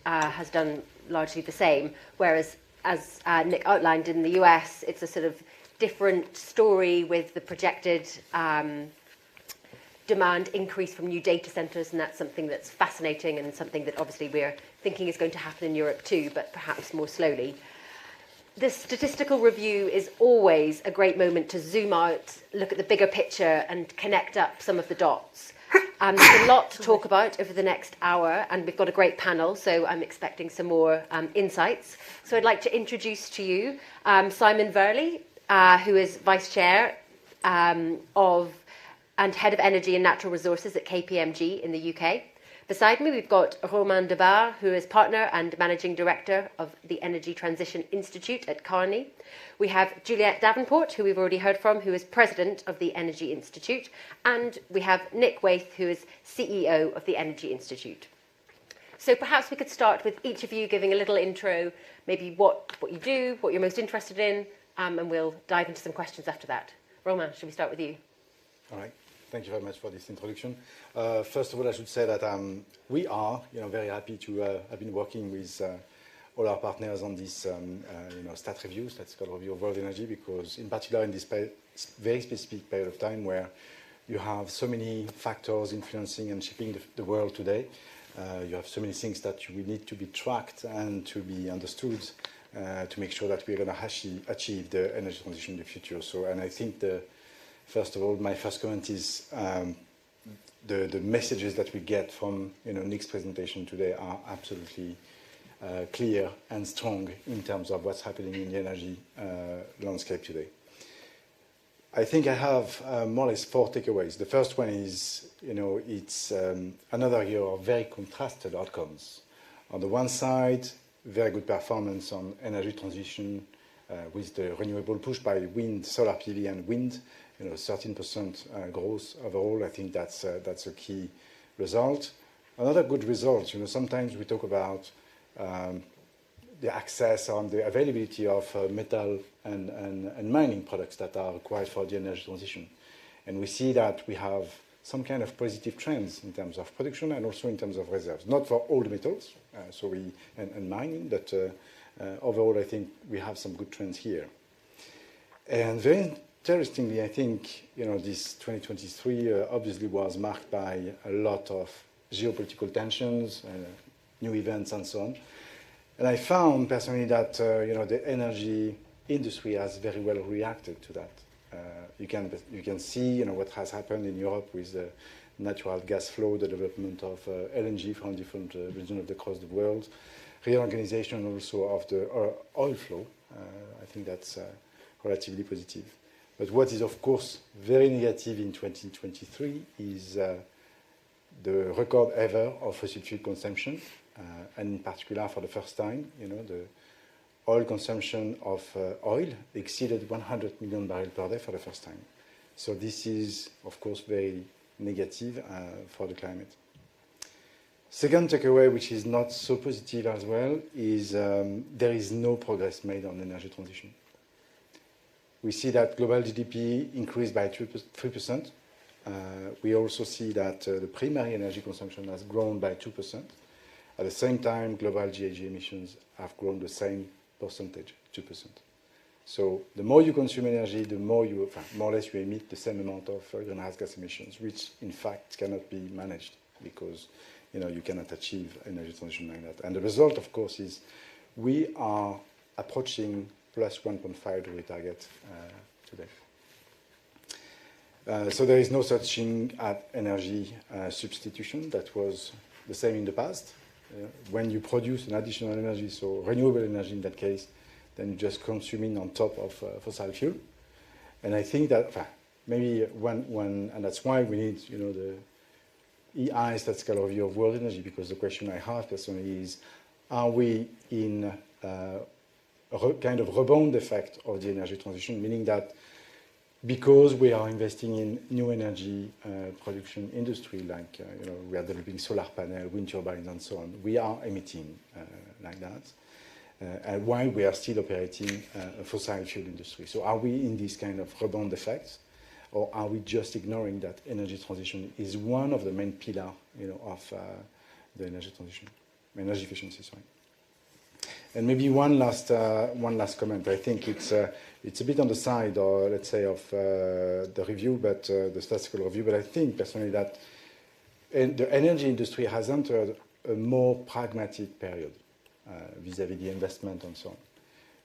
has done largely the same, whereas as Nick outlined in the US, it's a sort of different story with the projected demand increase from new data centres, and that's something that's fascinating and something that obviously we're thinking is going to happen in Europe too, but perhaps more slowly. The statistical review is always a great moment to zoom out, look at the bigger picture and connect up some of the dots. There's a lot to talk about over the next hour, and we've got a great panel, so I'm expecting some more insights. So I'd like to introduce to you Simon Verley, who is Vice Chair of and Head of Energy and Natural Resources at KPMG in the UK. Beside me, we've got Romain Debar, who is Partner and Managing Director of the Energy Transition Institute at Carney. We have Juliette Davenport, who we've already heard from, who is President of the Energy Institute. And we have Nick Waith, who is CEO of the Energy Institute. So perhaps we could start with each of you giving a little intro, maybe what you do, what you're most interested in, and we'll dive into some questions after that. Romain, should we start with you? All right. Thank you very much for this introduction. First of all, I should say that we are, very happy to have been working with all our partners on this, stat review, statistical review of world energy, because in particular in this very specific period of time where you have so many factors influencing and shaping the world today, you have so many things that we need to be tracked and to be understood to make sure that we're going to achieve the energy transition in the future. So, and I think first of all, my first comment is the messages that we get from Nick's presentation today are absolutely clear and strong in terms of what's happening in the energy landscape today. I think I have more or less 4 takeaways. The first one is, it's another year of very contrasted outcomes. On the one side, very good performance on energy transition with the renewable push by wind, solar PV and wind. 13% growth overall. I think that's a key result. Another good result, sometimes we talk about the access on the availability of metal and mining products that are required for the energy transition. And we see that we have some kind of positive trends in terms of production and also in terms of reserves. Not for all the metals, and mining, but overall, I think we have some good trends here. And very interestingly, I think this 2023 obviously was marked by a lot of geopolitical tensions, new events, and so on. And I found personally that the energy industry has very well reacted to that. You can see what has happened in Europe with the natural gas flow, the development of LNG from different regions across the world, reorganization also of the oil flow. I think that's relatively positive. But what is, of course, very negative in 2023 is the record ever of fossil fuel consumption, and in particular, for the first time, the oil consumption of oil exceeded 100 million barrels per day for the first time. So this is, of course, very negative for the climate. Second takeaway, which is not so positive as well, is there is no progress made on energy transition. We see that global GDP increased by 3%. We also see that the primary energy consumption has grown by 2%. At the same time, global GHG emissions have grown the same percentage, 2%. So the more you consume energy, the more more or less you emit the same amount of greenhouse gas emissions, which in fact cannot be managed because you cannot achieve energy transition like that. And the result, of course, is we are approaching plus 1.5 degree target today. So there is no such thing as energy substitution. That was the same in the past. When you produce an additional energy, so renewable energy in that case, then you just consuming on top of fossil fuel. And I think that maybe and that's why we need the EI statistical review of world energy, because the question I have personally is, are we in a kind of rebound effect of the energy transition, meaning that because we are investing in new energy production industry, like we are developing solar panel, wind turbines, and so on, we are emitting like that, and while we are still operating a fossil fuel industry. So are we in this kind of rebound effect, or are we just ignoring that energy transition is one of the main pillars of the energy transition, energy efficiency, sorry. And maybe one last comment. I think it's a bit on the side, or let's say, of the review, but the statistical review. But I think personally that the energy industry has entered a more pragmatic period vis-à-vis the investment and so on.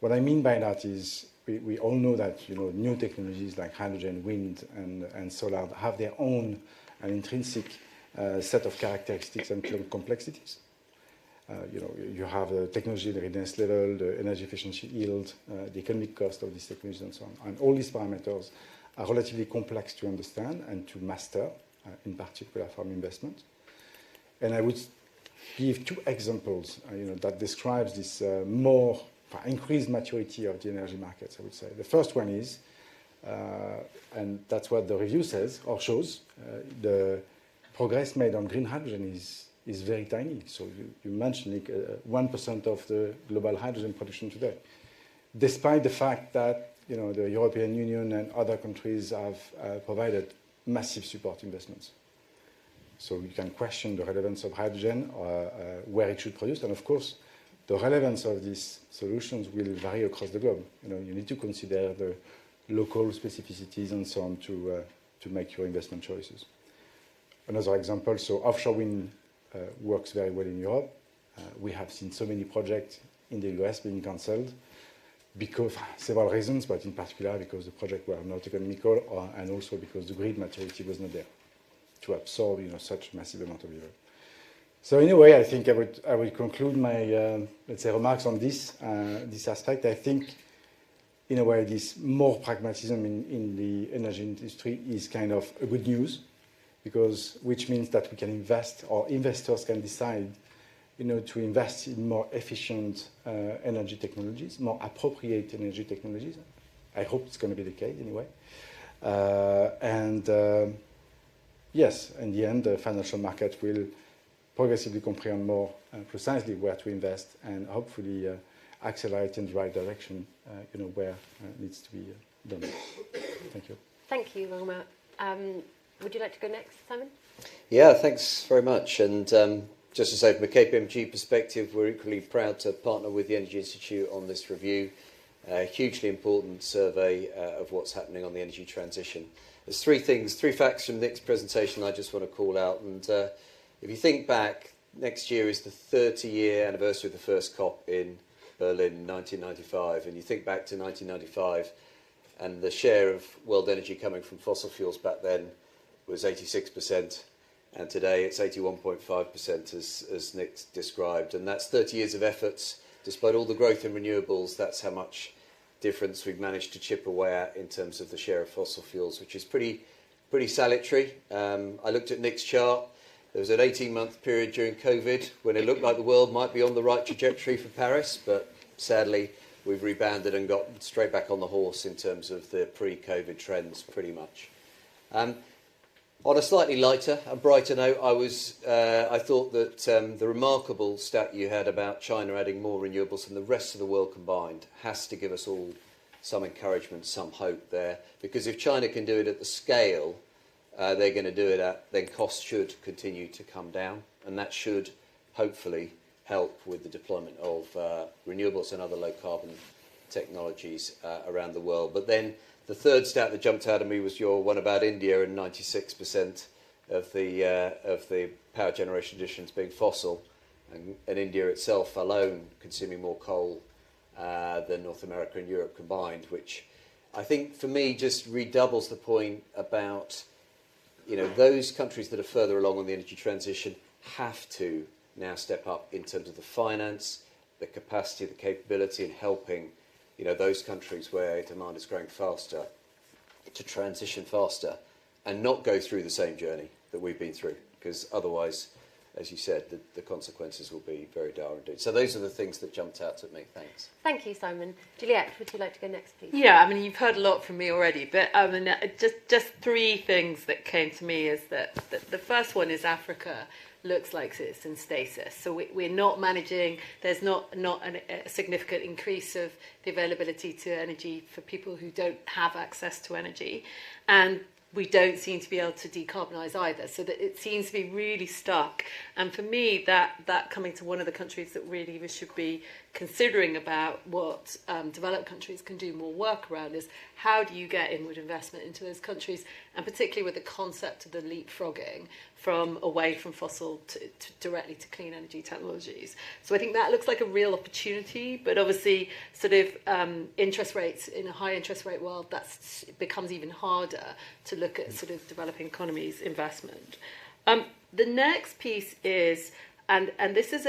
What I mean by that is we all know that new technologies like hydrogen, wind, and solar have their own intrinsic set of characteristics and complexities. You have the technology readiness level, the energy efficiency yield, the economic cost of these technologies, and so on. And all these parameters are relatively complex to understand and to master, in particular from investment. And I would give two examples that describes this more increased maturity of the energy markets, I would say. The first one is, and that's what the review says or shows, the progress made on green hydrogen is very tiny. So you mentioned 1% of the global hydrogen production today, despite the fact that the European Union and other countries have provided massive support investments. So you can question the relevance of hydrogen or where it should produce, and of course, the relevance of these solutions will vary across the globe. You need to consider the local specificities and so on to make your investment choices. Another example, so offshore wind works very well in Europe. We have seen so many projects in the US being cancelled because several reasons, but in particular because the projects were not economical, and also because the grid maturity was not there to absorb such massive amount of Europe. So in a way, I think I would conclude my let's say remarks on this aspect. I think in a way this more pragmatism in the energy industry is kind of a good news, which means that we can invest, or investors can decide to invest in more efficient energy technologies, more appropriate energy technologies. I hope it's going to be the case anyway. Yes, in the end, the financial market will progressively comprehend more precisely where to invest, and hopefully accelerate in the right direction, where needs to be done. Thank you. Thank you, Roma. Would you like to go next, Simon? Yeah, thanks very much. And just to say, from a KPMG perspective, we're equally proud to partner with the Energy Institute on this review. A hugely important survey of what's happening on the energy transition. There's three facts from Nick's presentation I just want to call out. And if you think back, next year is the 30-year anniversary of the first COP in Berlin in 1995. And you think back to 1995, and the share of world energy coming from fossil fuels back then was 86%. And today it's 81.5%, as Nick described. And that's 30 years of efforts. Despite all the growth in renewables, that's how much difference we've managed to chip away at in terms of the share of fossil fuels, which is pretty salutary. I looked at Nick's chart. There was an 18-month period during COVID when it looked like the world might be on the right trajectory for Paris, but sadly we've rebounded and got straight back on the horse in terms of the pre-COVID trends, pretty much. On a slightly lighter and brighter note, I thought that the remarkable stat you had about China adding more renewables than the rest of the world combined has to give us all some encouragement, some hope there. Because if China can do it at the scale they're going to do it at, then costs should continue to come down. And that should hopefully help with the deployment of renewables and other low-carbon technologies around the world. But then the third stat that jumped out at me was your one about India and 96% of the power generation additions being fossil, and India itself alone consuming more coal than North America and Europe combined, which I think for me just redoubles the point about those countries that are further along on the energy transition have to now step up in terms of the finance, the capacity, the capability in helping those countries where demand is growing faster to transition faster and not go through the same journey that we've been through, because otherwise, as you said, the consequences will be very dire indeed. So those are the things that jumped out at me. Thanks. Thank you, Simon. Juliette, would you like to go next, please? Yeah, I mean, you've heard a lot from me already, but just three things that came to me is that the first one is Africa looks like it's in stasis. So we're not managing, there's not a significant increase of the availability to energy for people who don't have access to energy. And we don't seem to be able to decarbonise either, so that it seems to be really stuck. And for me, that coming to one of the countries that really we should be considering about what developed countries can do more work around is how do you get inward investment into those countries, and particularly with the concept of the leapfrogging from away from fossil to directly to clean energy technologies. So I think that looks like a real opportunity, but obviously sort of interest rates in a high interest rate world, that becomes even harder to look at sort of developing economies investment. The next piece is, and this is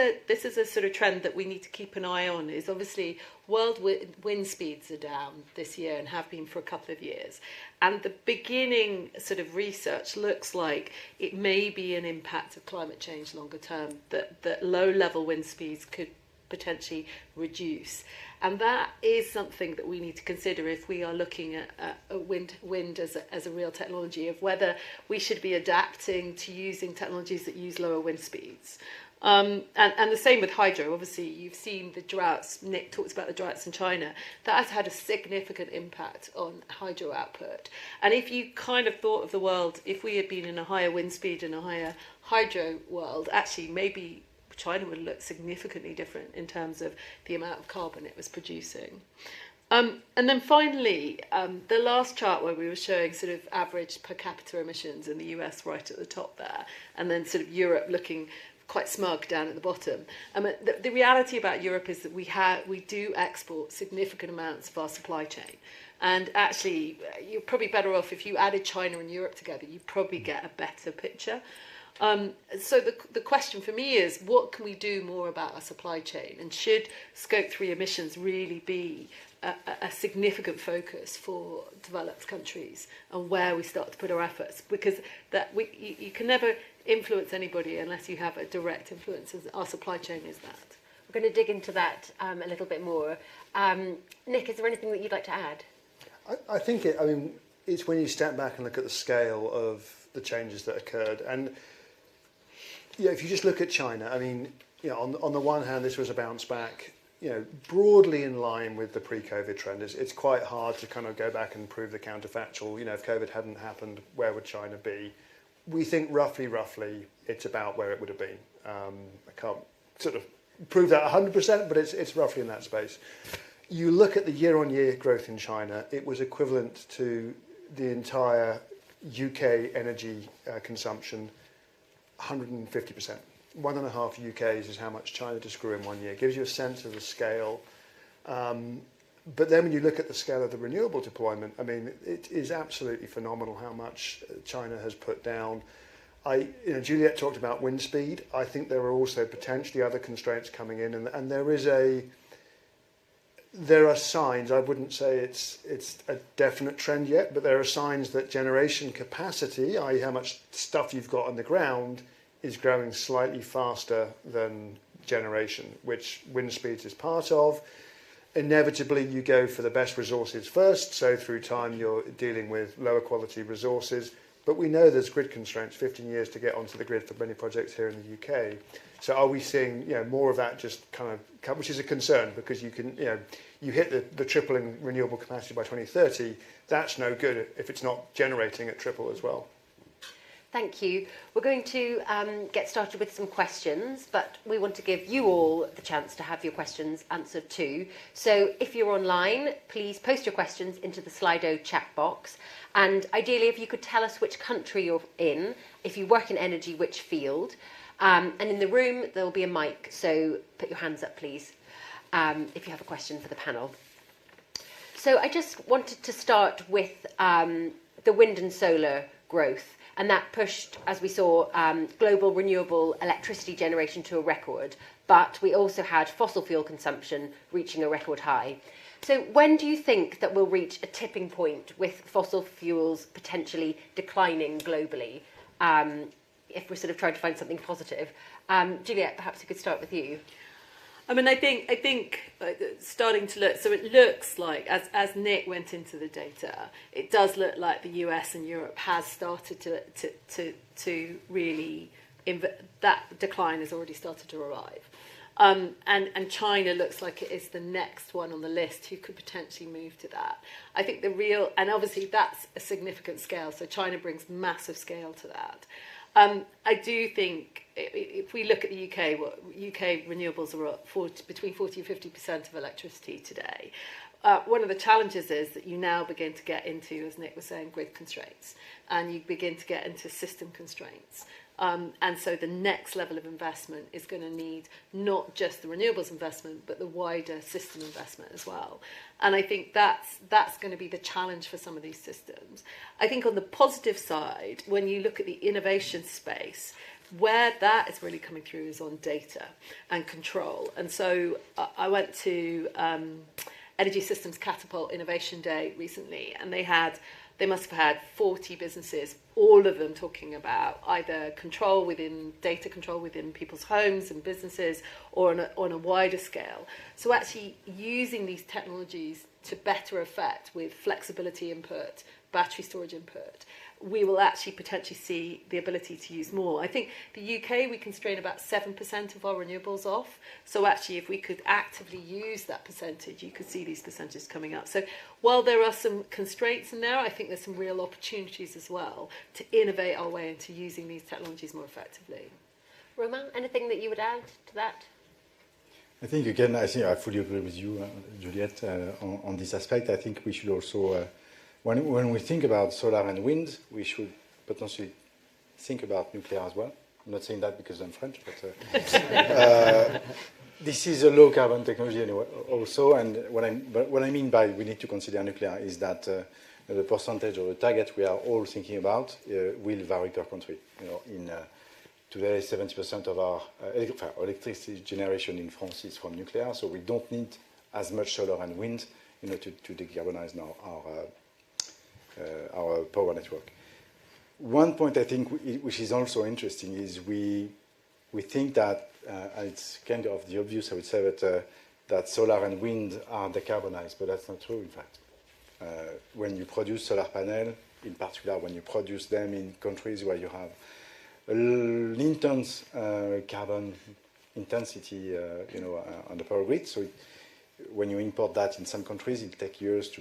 a sort of trend that we need to keep an eye on, is obviously world wind speeds are down this year and have been for a couple of years. And the beginning sort of research looks like it may be an impact of climate change longer term, that low level wind speeds could potentially reduce. And that is something that we need to consider if we are looking at wind as a real technology, of whether we should be adapting to using technologies that use lower wind speeds. And the same with hydro. Obviously, you've seen the droughts. Nick talked about the droughts in China. That has had a significant impact on hydro output. And if you kind of thought of the world, if we had been in a higher wind speed and a higher hydro world, actually maybe China would look significantly different in terms of the amount of carbon it was producing. And then finally, the last chart where we were showing sort of average per capita emissions in the US right at the top there, and then sort of Europe looking quite smug down at the bottom. The reality about Europe is that we do export significant amounts of our supply chain. And actually, you're probably better off if you added China and Europe together, you'd probably get a better picture. So the question for me is, what can we do more about our supply chain? And should Scope 3 emissions really be a significant focus for developed countries, and where we start to put our efforts? Because you can never influence anybody unless you have a direct influence, as our supply chain is that. We're going to dig into that a little bit more. Nick, is there anything that you'd like to add? I think it's when you step back and look at the scale of the changes that occurred. And if you just look at China, on the one hand, this was a bounce back. broadly in line with the pre-COVID trend. It's quite hard to kind of go back and prove the counterfactual. If COVID hadn't happened, where would China be? We think roughly, it's about where it would have been. I can't sort of prove that 100%, but it's roughly in that space. You look at the year-on-year growth in China, it was equivalent to the entire UK energy consumption, 150%. 1.5 UKs is how much China just grew in 1 year. It gives you a sense of the scale. But then when you look at the scale of the renewable deployment, I mean, it is absolutely phenomenal how much China has put down. Juliet talked about wind speed. I think there are also potentially other constraints coming in, and there are signs. I wouldn't say it's a definite trend yet, but there are signs that generation capacity, i.e. how much stuff you've got on the ground, is growing slightly faster than generation, which wind speeds is part of. Inevitably, you go for the best resources first, so through time you're dealing with lower quality resources. But we know there's grid constraints, 15 years to get onto the grid for many projects here in the UK. So are we seeing more of that just kind of, which is a concern, because you can, you hit the tripling renewable capacity by 2030, that's no good if it's not generating at triple as well. Thank you. We're going to get started with some questions, but we want to give you all the chance to have your questions answered too. So if you're online, please post your questions into the Slido chat box. And ideally, if you could tell us which country you're in, if you work in energy, which field. And in the room, there will be a mic, so put your hands up, please, if you have a question for the panel. So I just wanted to start with the wind and solar growth. And that pushed, as we saw, global renewable electricity generation to a record. But we also had fossil fuel consumption reaching a record high. So when do you think that we'll reach a tipping point with fossil fuels potentially declining globally, if we're sort of trying to find something positive? Juliet, perhaps we could start with you. I mean, I think starting to look, so it looks like, as Nick went into the data, it does look like the US and Europe has started to really, that decline has already started to arrive. And China looks like it is the next one on the list who could potentially move to that. I think and obviously that's a significant scale, so China brings massive scale to that. I do think if we look at the UK, UK renewables are between 40 and 50% of electricity today. One of the challenges is that you now begin to get into, as Nick was saying, grid constraints, and you begin to get into system constraints. And so the next level of investment is going to need not just the renewables investment, but the wider system investment as well. And I think that's going to be the challenge for some of these systems. I think on the positive side, when you look at the innovation space, where that is really coming through is on data and control. And so I went to Energy Systems Catapult Innovation Day recently, and they must have had 40 businesses, all of them talking about either data control within people's homes and businesses, or on a wider scale. So actually using these technologies to better effect with flexibility input, battery storage input, we will actually potentially see the ability to use more. I think the UK, we constrain about 7% of our renewables off. So actually, if we could actively use that percentage, you could see these percentages coming up. So while there are some constraints in there, I think there's some real opportunities as well to innovate our way into using these technologies more effectively. Romain, anything that you would add to that? I think, again, I fully agree with you, Juliette, on this aspect. I think we should also... When we think about solar and wind, we should potentially think about nuclear as well. I'm not saying that because I'm French, but this is a low carbon technology anyway also. And what I mean by we need to consider nuclear is that the percentage or the target we are all thinking about will vary per country. Today 70% of our electricity generation in France is from nuclear, so we don't need as much solar and wind to decarbonize now our power network. One point I think which is also interesting is we think that, and it's kind of the obvious, I would say, that solar and wind are decarbonized, but that's not true, in fact. When you produce solar panel, in particular when you produce them in countries where you have intense carbon intensity, on the power grid. So when you import that in some countries, it takes years to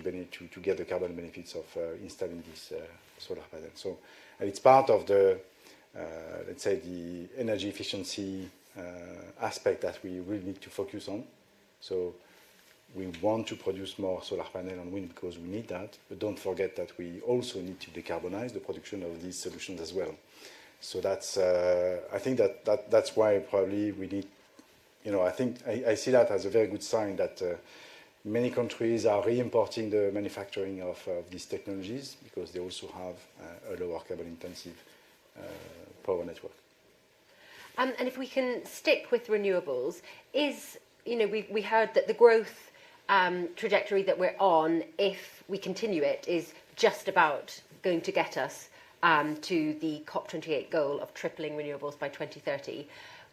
get the carbon benefits of installing this solar panel. So and it's part of the, let's say, the energy efficiency aspect that we really need to focus on. So we want to produce more solar panel and wind because we need that, but don't forget that we also need to decarbonize the production of these solutions as well. So that's, I think that's why probably we need, I think I see that as a very good sign that many countries are re-importing the manufacturing of these technologies because they also have a lower carbon intensive power network. And if we can stick with renewables, we heard that the growth trajectory that we're on, if we continue it, is just about going to get us to the COP28 goal of tripling renewables by 2030.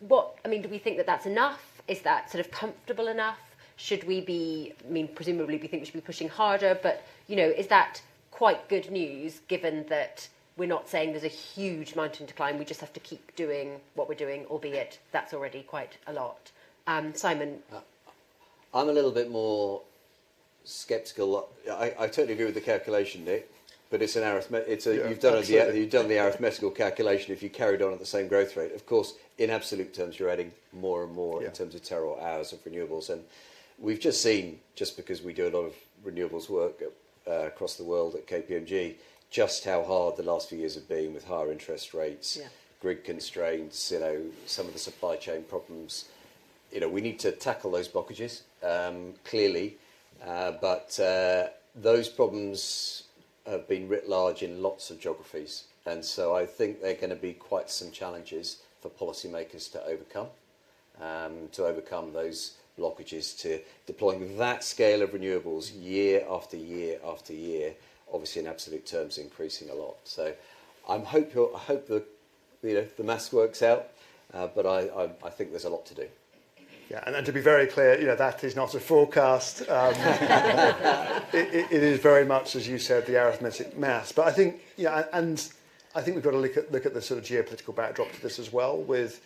Do we think that that's enough? Is that sort of comfortable enough? Should we be, presumably we think we should be pushing harder, but, is that quite good news given that we're not saying there's a huge mountain to climb, we just have to keep doing what we're doing, albeit that's already quite a lot. Simon? I'm a little bit more sceptical. I totally agree with the calculation, Nick, but it's an you've done the arithmetical calculation if you carried on at the same growth rate. Of course, in absolute terms, you're adding more and more in terms of terawatt hours of renewables. And we've just seen, just because we do a lot of renewables work across the world at KPMG, just how hard the last few years have been with higher interest rates, grid constraints, some of the supply chain problems. We need to tackle those blockages, clearly, but those problems have been writ large in lots of geographies. And so I think they're going to be quite some challenges for policymakers to overcome those blockages to deploying that scale of renewables year after year after year, obviously in absolute terms increasing a lot. So I hope the maths works out, but I think there's a lot to do. Yeah, and to be very clear, that is not a forecast. It is very much, as you said, the arithmetic maths. But I think, and I think we've got to look at the sort of geopolitical backdrop to this as well, with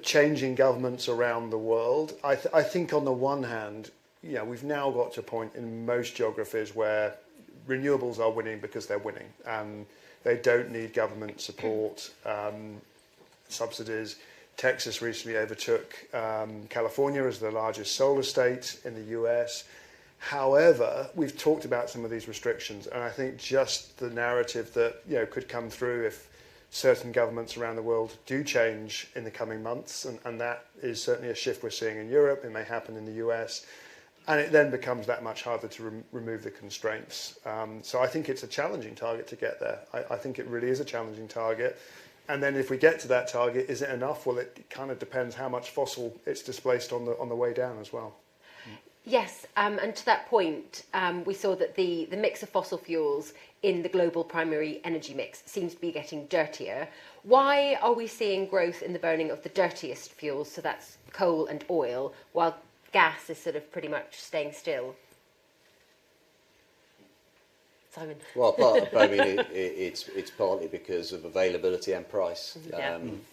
changing governments around the world. I think on the one hand, we've now got to a point in most geographies where renewables are winning because they're winning. They don't need government support, subsidies. Texas recently overtook California as the largest solar state in the US. However, we've talked about some of these restrictions, and I think just the narrative that could come through if certain governments around the world do change in the coming months, and that is certainly a shift we're seeing in Europe. It may happen in the US, and it then becomes that much harder to remove the constraints. So I think it's a challenging target to get there. I think it really is a challenging target. And then if we get to that target, is it enough? Well, it kind of depends how much fossil it's displaced on the way down as well. Yes, and to that point, we saw that the mix of fossil fuels in the global primary energy mix seems to be getting dirtier. Why are we seeing growth in the burning of the dirtiest fuels, so that's coal and oil, while gas is sort of pretty much staying still? Simon? Well, it's partly because of availability and price.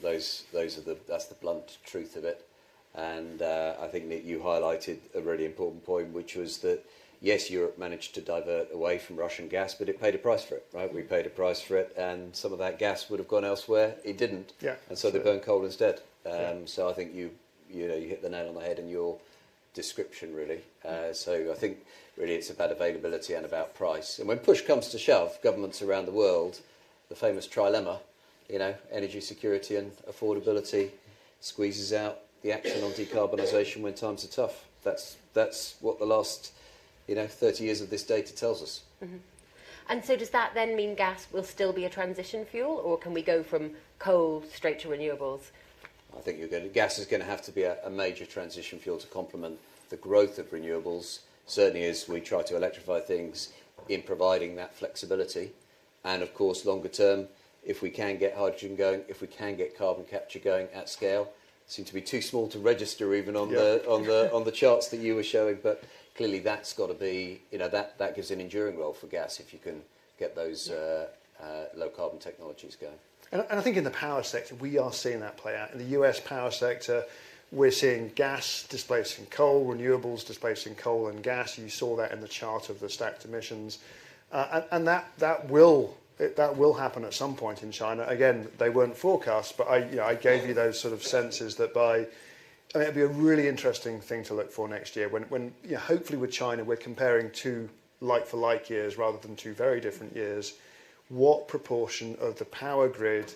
That's the blunt truth of it. And I think that you highlighted a really important point, which was that, yes, Europe managed to divert away from Russian gas, but it paid a price for it, right? We paid a price for it, and some of that gas would have gone elsewhere. It didn't. Yeah, and so they burned coal instead. So I think you hit the nail on the head in your description, really. So I think really it's about availability and about price. And when push comes to shove, governments around the world, the famous trilemma, energy security and affordability, squeezes out the action on decarbonisation when times are tough. That's what the last 30 years of this data tells us. Mm-hmm. And so does that then mean gas will still be a transition fuel, or can we go from coal straight to renewables? I think gas is going to have to be a major transition fuel to complement the growth of renewables, certainly as we try to electrify things in providing that flexibility. And of course, longer term, if we can get hydrogen going, if we can get carbon capture going at scale, seem to be too small to register even on the charts that you were showing, but clearly that's got to be, that gives an enduring role for gas if you can get those low carbon technologies going. And I think in the power sector, we are seeing that play out. In the US power sector, We're seeing gas displacing coal, renewables displacing coal and gas. You saw that in the chart of the stacked emissions. And that will happen at some point in China. Again, they weren't forecast, but I gave you those sort of senses that it'd be a really interesting thing to look for next year when hopefully with China we're comparing two like-for-like years rather than two very different years. What proportion of the power grid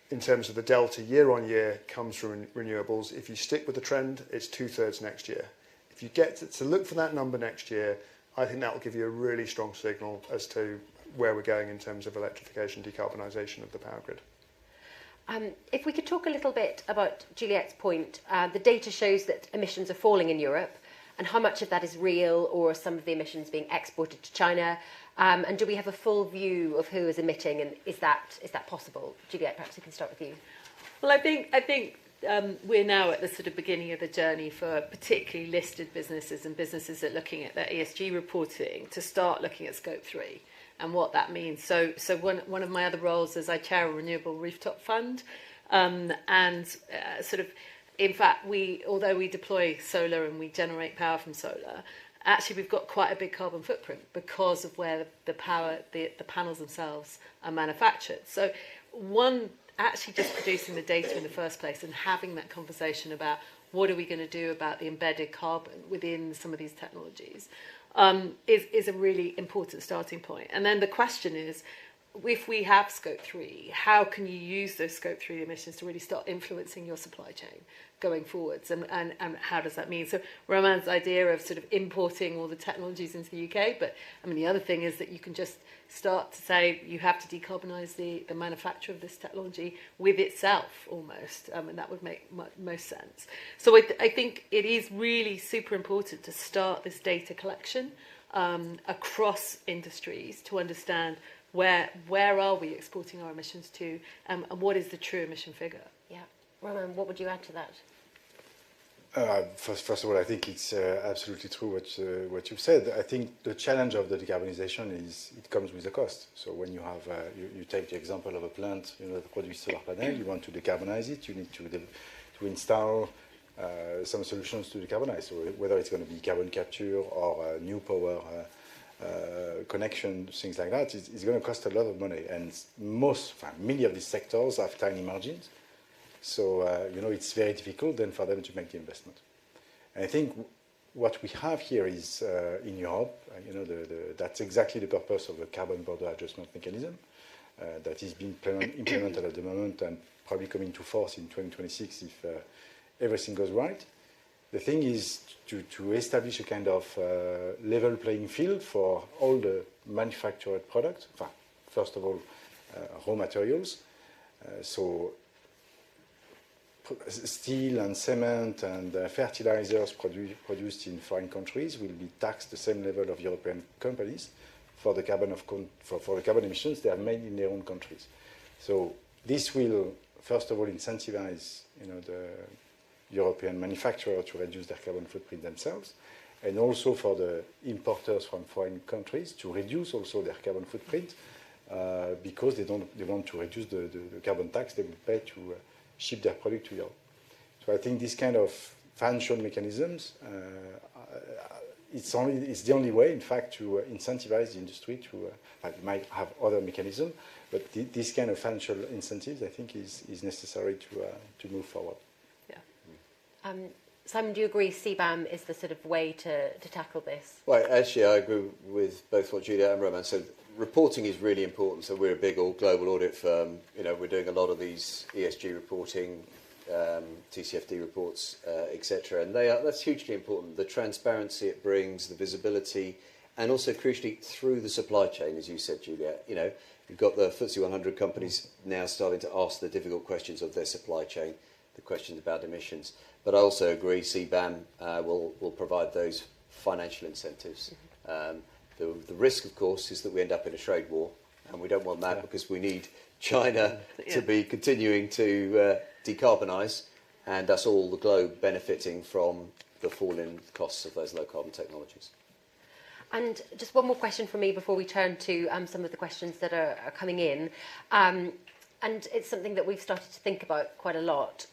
in terms of the delta year on year comes from renewables? If you stick with the trend, it's 2/3 next year. If you get to look for that number next year, I think that will give you a really strong signal as to where we're going in terms of electrification, decarbonisation of the power grid. If we could talk a little bit about Juliette's point, the data shows that emissions are falling in Europe, and how much of that is real, or some of the emissions being exported to China? And do we have a full view of who is emitting, and is that possible? Juliette, perhaps we can start with you. Well, I think we're now at the sort of beginning of the journey for particularly listed businesses and businesses that are looking at their ESG reporting to start looking at Scope 3 and what that means. So one of my other roles is I chair a renewable rooftop fund, sort of, in fact, although we deploy solar and we generate power from solar, actually we've got quite a big carbon footprint because of where the panels themselves are manufactured. So actually just producing the data in the first place and having that conversation about what are we going to do about the embedded carbon within some of these technologies is a really important starting point. And then the question is, if we have Scope 3, how can you use those Scope 3 emissions to really start influencing your supply chain going forwards? And how does that mean? So Roman's idea of sort of importing all the technologies into the UK, but I mean, the other thing is that you can just start to say you have to decarbonise the manufacture of this technology with itself almost, and that would make most sense. So I think it is really super important to start this data collection across industries to understand where are we exporting our emissions to, and what is the true emission figure? Yeah. Roman, what would you add to that? First of all, I think it's absolutely true what you've said. I think the challenge of the decarbonization is it comes with a cost. So when you have, you take the example of a plant, that produces solar panel, you want to decarbonize it, you need to install some solutions to decarbonize. So whether it's going to be carbon capture or new power connection, things like that, it's going to cost a lot of money. And many of these sectors have tiny margins. So, it's very difficult then for them to make the investment. And I think what we have here is in Europe, that's exactly the purpose of the carbon border adjustment mechanism that is being implemented at the moment and probably coming to force in 2026 if everything goes right. The thing is to establish a kind of level playing field for all the manufactured products. First of all, raw materials. So steel and cement and fertilizers produced in foreign countries will be taxed the same level of European companies for the carbon for the carbon emissions they have made in their own countries. So this will first of all incentivize the European manufacturer to reduce their carbon footprint themselves, and also for the importers from foreign countries to reduce also their carbon footprint because they want to reduce the carbon tax they will pay to ship their product to Europe. So I think this kind of financial mechanisms, it's the only way, in fact, to incentivize the industry to. You might have other mechanisms, but this kind of financial incentives, I think, is necessary to move forward. Yeah. Simon, do you agree CBAM is the sort of way to tackle this? Well, actually, I agree with both what Julia and Roman said. Reporting is really important. So we're a big global audit firm. We're doing a lot of these ESG reporting, TCFD reports, etc. And that's hugely important. The transparency it brings, the visibility, and also crucially through the supply chain, as you said, Juliette. You've got the FTSE 100 companies now starting to ask the difficult questions of their supply chain, the questions about emissions. But I also agree CBAM will provide those financial incentives. The risk, of course, is that we end up in a trade war, and we don't want that because we need China to be continuing to decarbonise, and that's all the globe benefiting from the fall in costs of those low-carbon technologies. And just one more question from me before we turn to some of the questions that are coming in. And it's something that we've started to think about quite a lot.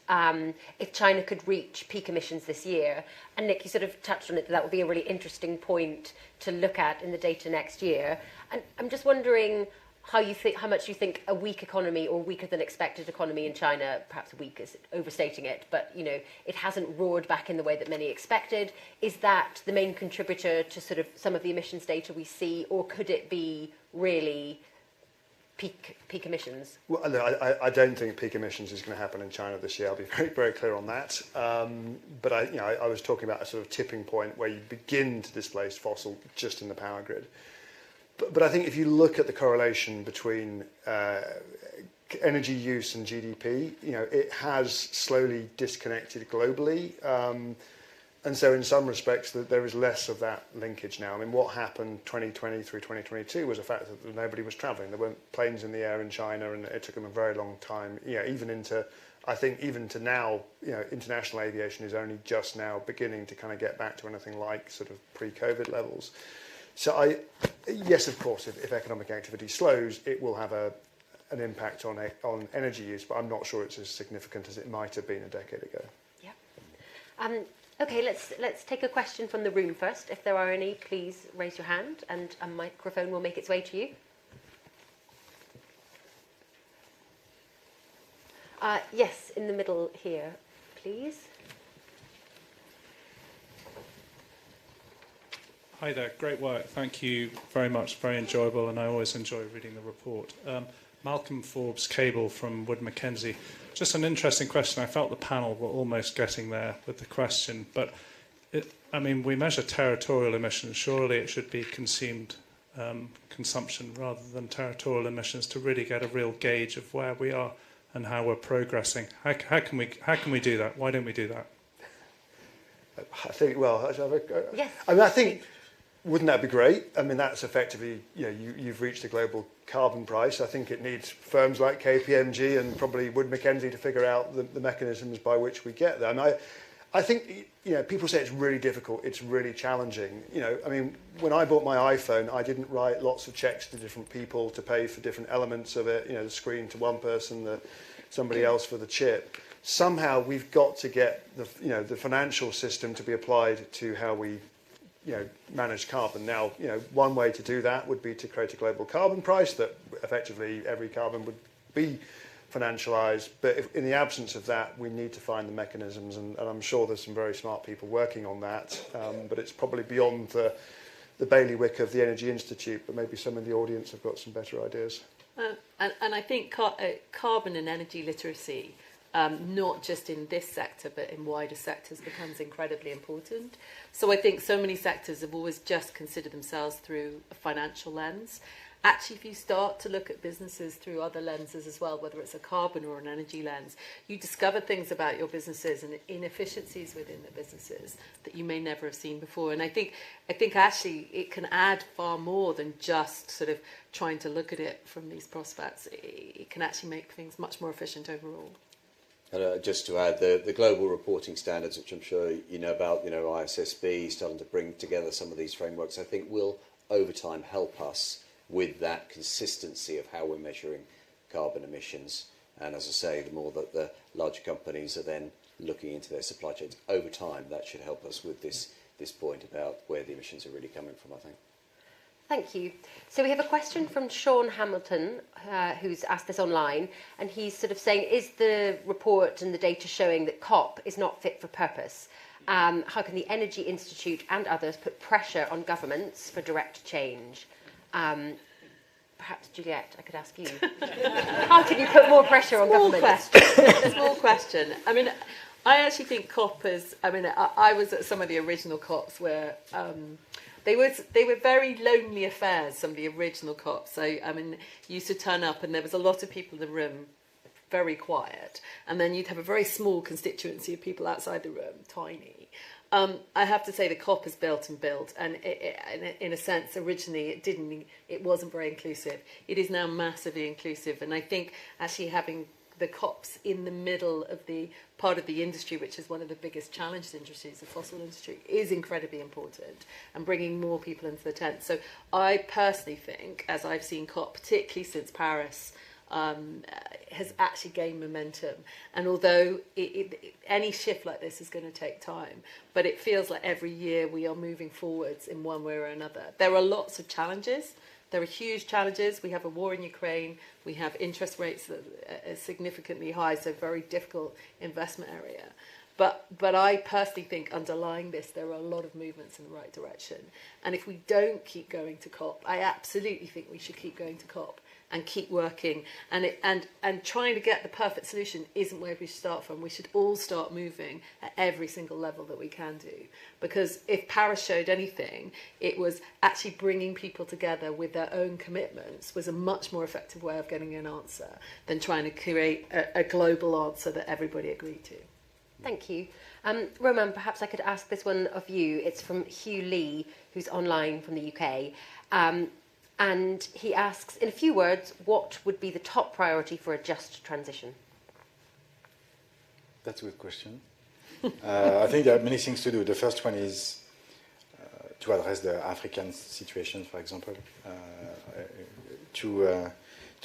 If China could reach peak emissions this year, and Nick, you sort of touched on it, that would be a really interesting point to look at in the data next year. And I'm just wondering how much you think a weak economy or weaker than expected economy in China, perhaps weak is overstating it, but it hasn't roared back in the way that many expected. Is that the main contributor to sort of some of the emissions data we see, or could it be really peak emissions? Well, I don't think peak emissions is going to happen in China this year. I'll be very, very clear on that. But I was talking about a sort of tipping point where you begin to displace fossil just in the power grid. But I think if you look at the correlation between energy use and GDP, it has slowly disconnected globally. And so in some respects, there is less of that linkage now. I mean, what happened 2020 through 2022 was the fact that nobody was travelling. There weren't planes in the air in China, and it took them a very long time. Even to now, international aviation is only just now beginning to kind of get back to anything like sort of pre-COVID levels. So yes, of course, if economic activity slows, it will have an impact on energy use, but I'm not sure it's as significant as it might have been a decade ago. Yeah. Okay, let's take a question from the room first. If there are any, please raise your hand and a microphone will make its way to you. Yes, in the middle here, please. Hi there, great work. Thank you very much, very enjoyable, and I always enjoy reading the report. Malcolm Forbes Cable from Wood Mackenzie. Just an interesting question. I felt the panel were almost getting there with the question, but we measure territorial emissions. Surely it should be consumed consumption rather than territorial emissions to really get a real gauge of where we are and how we're progressing. How can we do that? Why don't we do that? I think, yes. I think, wouldn't that be great? I mean, that's effectively, you've reached a global carbon price. I think it needs firms like KPMG and probably Wood Mackenzie to figure out the mechanisms by which we get there. And I think, people say it's really difficult, it's really challenging. When I bought my iPhone, I didn't write lots of checks to different people to pay for different elements of it, the screen to one person, somebody else for the chip. Somehow we've got to get the financial system to be applied to how we manage carbon. Now, one way to do that would be to create a global carbon price that effectively every carbon would be financialized. But in the absence of that, we need to find the mechanisms, and I'm sure there's some very smart people working on that. But it's probably beyond the bailiwick of the Energy Institute, but maybe some in the audience have got some better ideas. And I think carbon and energy literacy, not just in this sector, but in wider sectors, becomes incredibly important. So I think so many sectors have always just considered themselves through a financial lens. Actually, if you start to look at businesses through other lenses as well, whether it's a carbon or an energy lens, you discover things about your businesses and inefficiencies within the businesses that you may never have seen before. And I think actually it can add far more than just sort of trying to look at it from these prospects. It can actually make things much more efficient overall. Just to add, the global reporting standards, which I'm sure you know about, ISSB, starting to bring together some of these frameworks, I think will, over time, help us with that consistency of how we're measuring carbon emissions. And as I say, the more that the larger companies are then looking into their supply chains, over time, that should help us with this point about where the emissions are really coming from, I think. Thank you. So we have a question from Sean Hamilton, who's asked this online, and he's sort of saying, is the report and the data showing that COP is not fit for purpose? How can the Energy Institute and others put pressure on governments for direct change? Perhaps, Juliette, I could ask you. How can you put more pressure on governments? Small question. I actually think COP is... I was at some of the original COPs where... They were very lonely affairs, some of the original COPs. So, you used to turn up and there was a lot of people in the room, very quiet. And then you'd have a very small constituency of people outside the room, tiny. I have to say the COP is built and built. And in a sense, originally, it wasn't very inclusive. It is now massively inclusive. And I think actually having the COPs in the middle of the part of the industry, which is one of the biggest challenged industries, the fossil industry, is incredibly important, and bringing more people into the tent. So I personally think, as I've seen COP, particularly since Paris, has actually gained momentum. And although any shift like this is going to take time, but it feels like every year we are moving forwards in one way or another. There are lots of challenges. There are huge challenges. We have a war in Ukraine. We have interest rates that are significantly high, so very difficult investment area. But I personally think underlying this, there are a lot of movements in the right direction. And if we don't keep going to COP, I absolutely think we should keep going to COP and keep working. And trying to get the perfect solution isn't where we start from. We should all start moving at every single level that we can do. Because if Paris showed anything, it was actually bringing people together with their own commitments was a much more effective way of getting an answer than trying to create a global answer that everybody agreed to. Thank you. Roman, perhaps I could ask this one of you. It's from Hugh Lee, who's online from the UK. And he asks, in a few words, what would be the top priority for a just transition? That's a good question. I think there are many things to do. The first one is to address the African situation, for example, to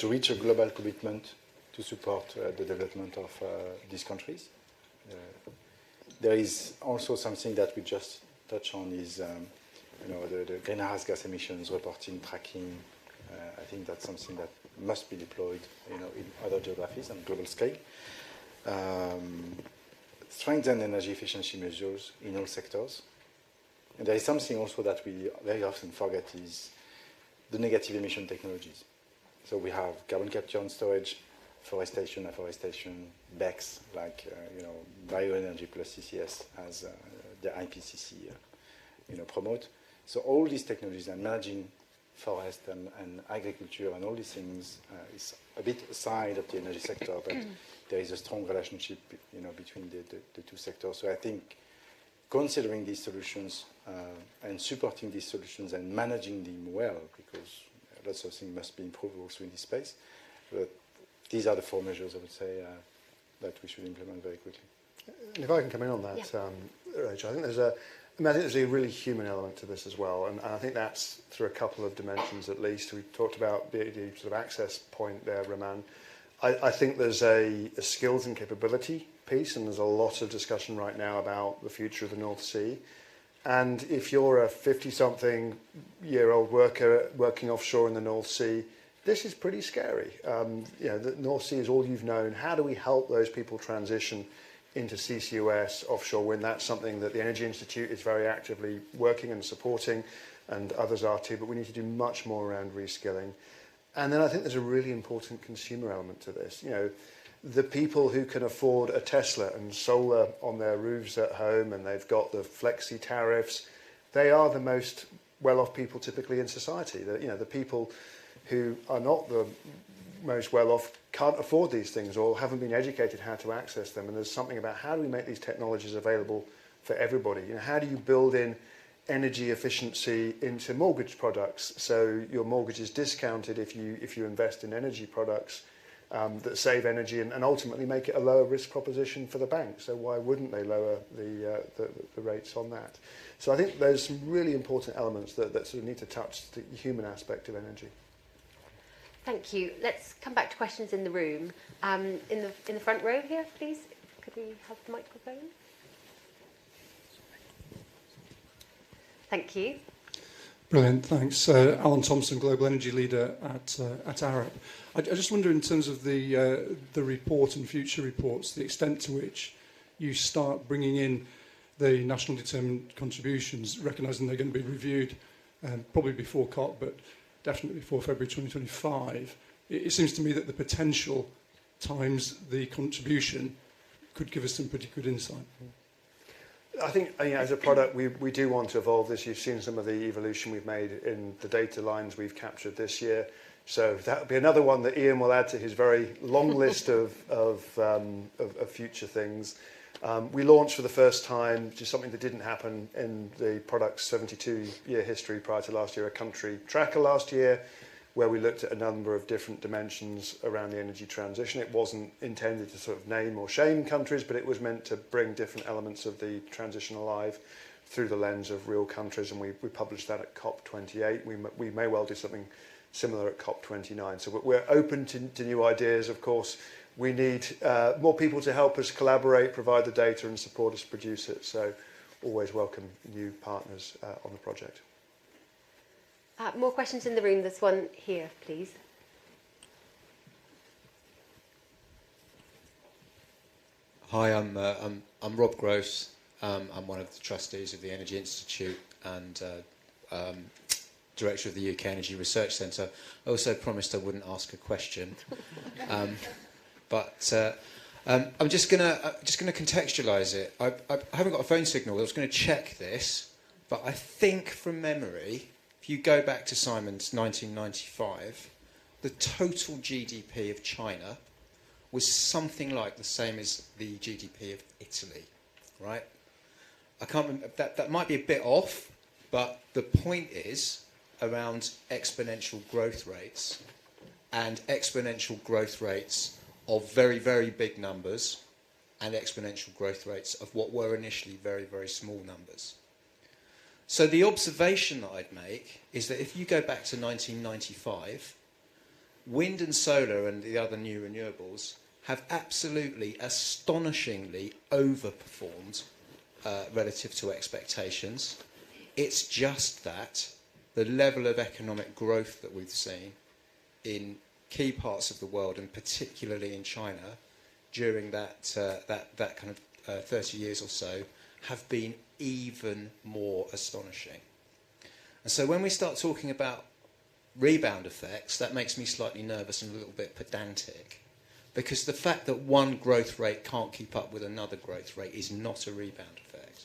reach a global commitment to support the development of these countries. There is also something that we just touched on is the greenhouse gas emissions reporting, tracking. I think that's something that must be deployed in other geographies on global scale. Strengthen energy efficiency measures in all sectors. And there is something also that we very often forget is the negative emission technologies. So we have carbon capture and storage, forestation, afforestation, BECCS, like bioenergy plus CCS, as the IPCC promote. So all these technologies and managing forest and agriculture and all these things is a bit aside of the energy sector, but there is a strong relationship between the two sectors. So I think considering these solutions and supporting these solutions and managing them well, because lots of things must be improved also in this space. But these are the 4 measures, I would say, that we should implement very quickly. And if I can come in on that, Rachel, I think there's a really human element to this as well, and I think that's through a couple of dimensions at least. We talked about the sort of access point there, Roman. I think there's a skills and capability piece, and there's a lot of discussion right now about the future of the North Sea. And if you're a 50-something-year-old worker working offshore in the North Sea, this is pretty scary. The North Sea is all you've known. How do we help those people transition into CCUS, offshore wind? That's something that the Energy Institute is very actively working and supporting, and others are too, but we need to do much more around reskilling. And then I think there's a really important consumer element to this. The people who can afford a Tesla and solar on their roofs at home, and they've got the flexi tariffs, they are the most well-off people typically in society. The people who are not the most well-off can't afford these things or haven't been educated how to access them. And there's something about how do we make these technologies available for everybody? How do you build in energy efficiency into mortgage products so your mortgage is discounted if you invest in energy products that save energy and ultimately make it a lower risk proposition for the bank? So why wouldn't they lower the rates on that? So I think there's some really important elements that sort of need to touch the human aspect of energy. Thank you. Let's come back to questions in the room. In the front row here, please. Could we have the microphone? Thank you. Brilliant, thanks. Alan Thompson, Global Energy Leader at Arup. I just wonder, in terms of the report and future reports, the extent to which you start bringing in the national determined contributions, recognising they're going to be reviewed probably before COP, but definitely before February 2025. It seems to me that the potential times the contribution could give us some pretty good insight. I think as a product, we do want to evolve this. You've seen some of the evolution we've made in the data lines we've captured this year. So that would be another one that Ian will add to his very long list of future things. We launched for the first time, just something that didn't happen in the product's 72-year history prior to last year, a country tracker last year, where we looked at a number of different dimensions around the energy transition. It wasn't intended to sort of name or shame countries, but it was meant to bring different elements of the transition alive. through the lens of real countries, and we published that at COP28. We may well do something similar at COP29. So we're open to new ideas, of course. We need more people to help us collaborate, provide the data and support us produce it. So always welcome new partners on the project. More questions in the room. There's one here, please. Hi, I'm Rob Gross. I'm one of the trustees of the Energy Institute and director of the UK Energy Research Centre. I also promised I wouldn't ask a question, but I'm just gonna contextualise it. I haven't got a phone signal. I was going to check this, but I think from memory, if you go back to Simon's 1995, the total GDP of China was something like the same as the GDP of Italy, right? I can't remember, that might be a bit off, but the point is around exponential growth rates, and exponential growth rates of very, very big numbers and exponential growth rates of what were initially very, very small numbers. So the observation that I'd make is that if you go back to 1995, wind and solar and the other new renewables have absolutely astonishingly overperformed relative to expectations. It's just that the level of economic growth that we've seen in key parts of the world, and particularly in China, during that kind of 30 years or so, have been even more astonishing. And so when we start talking about rebound effects, that makes me slightly nervous and a little bit pedantic, because the fact that one growth rate can't keep up with another growth rate is not a rebound effect.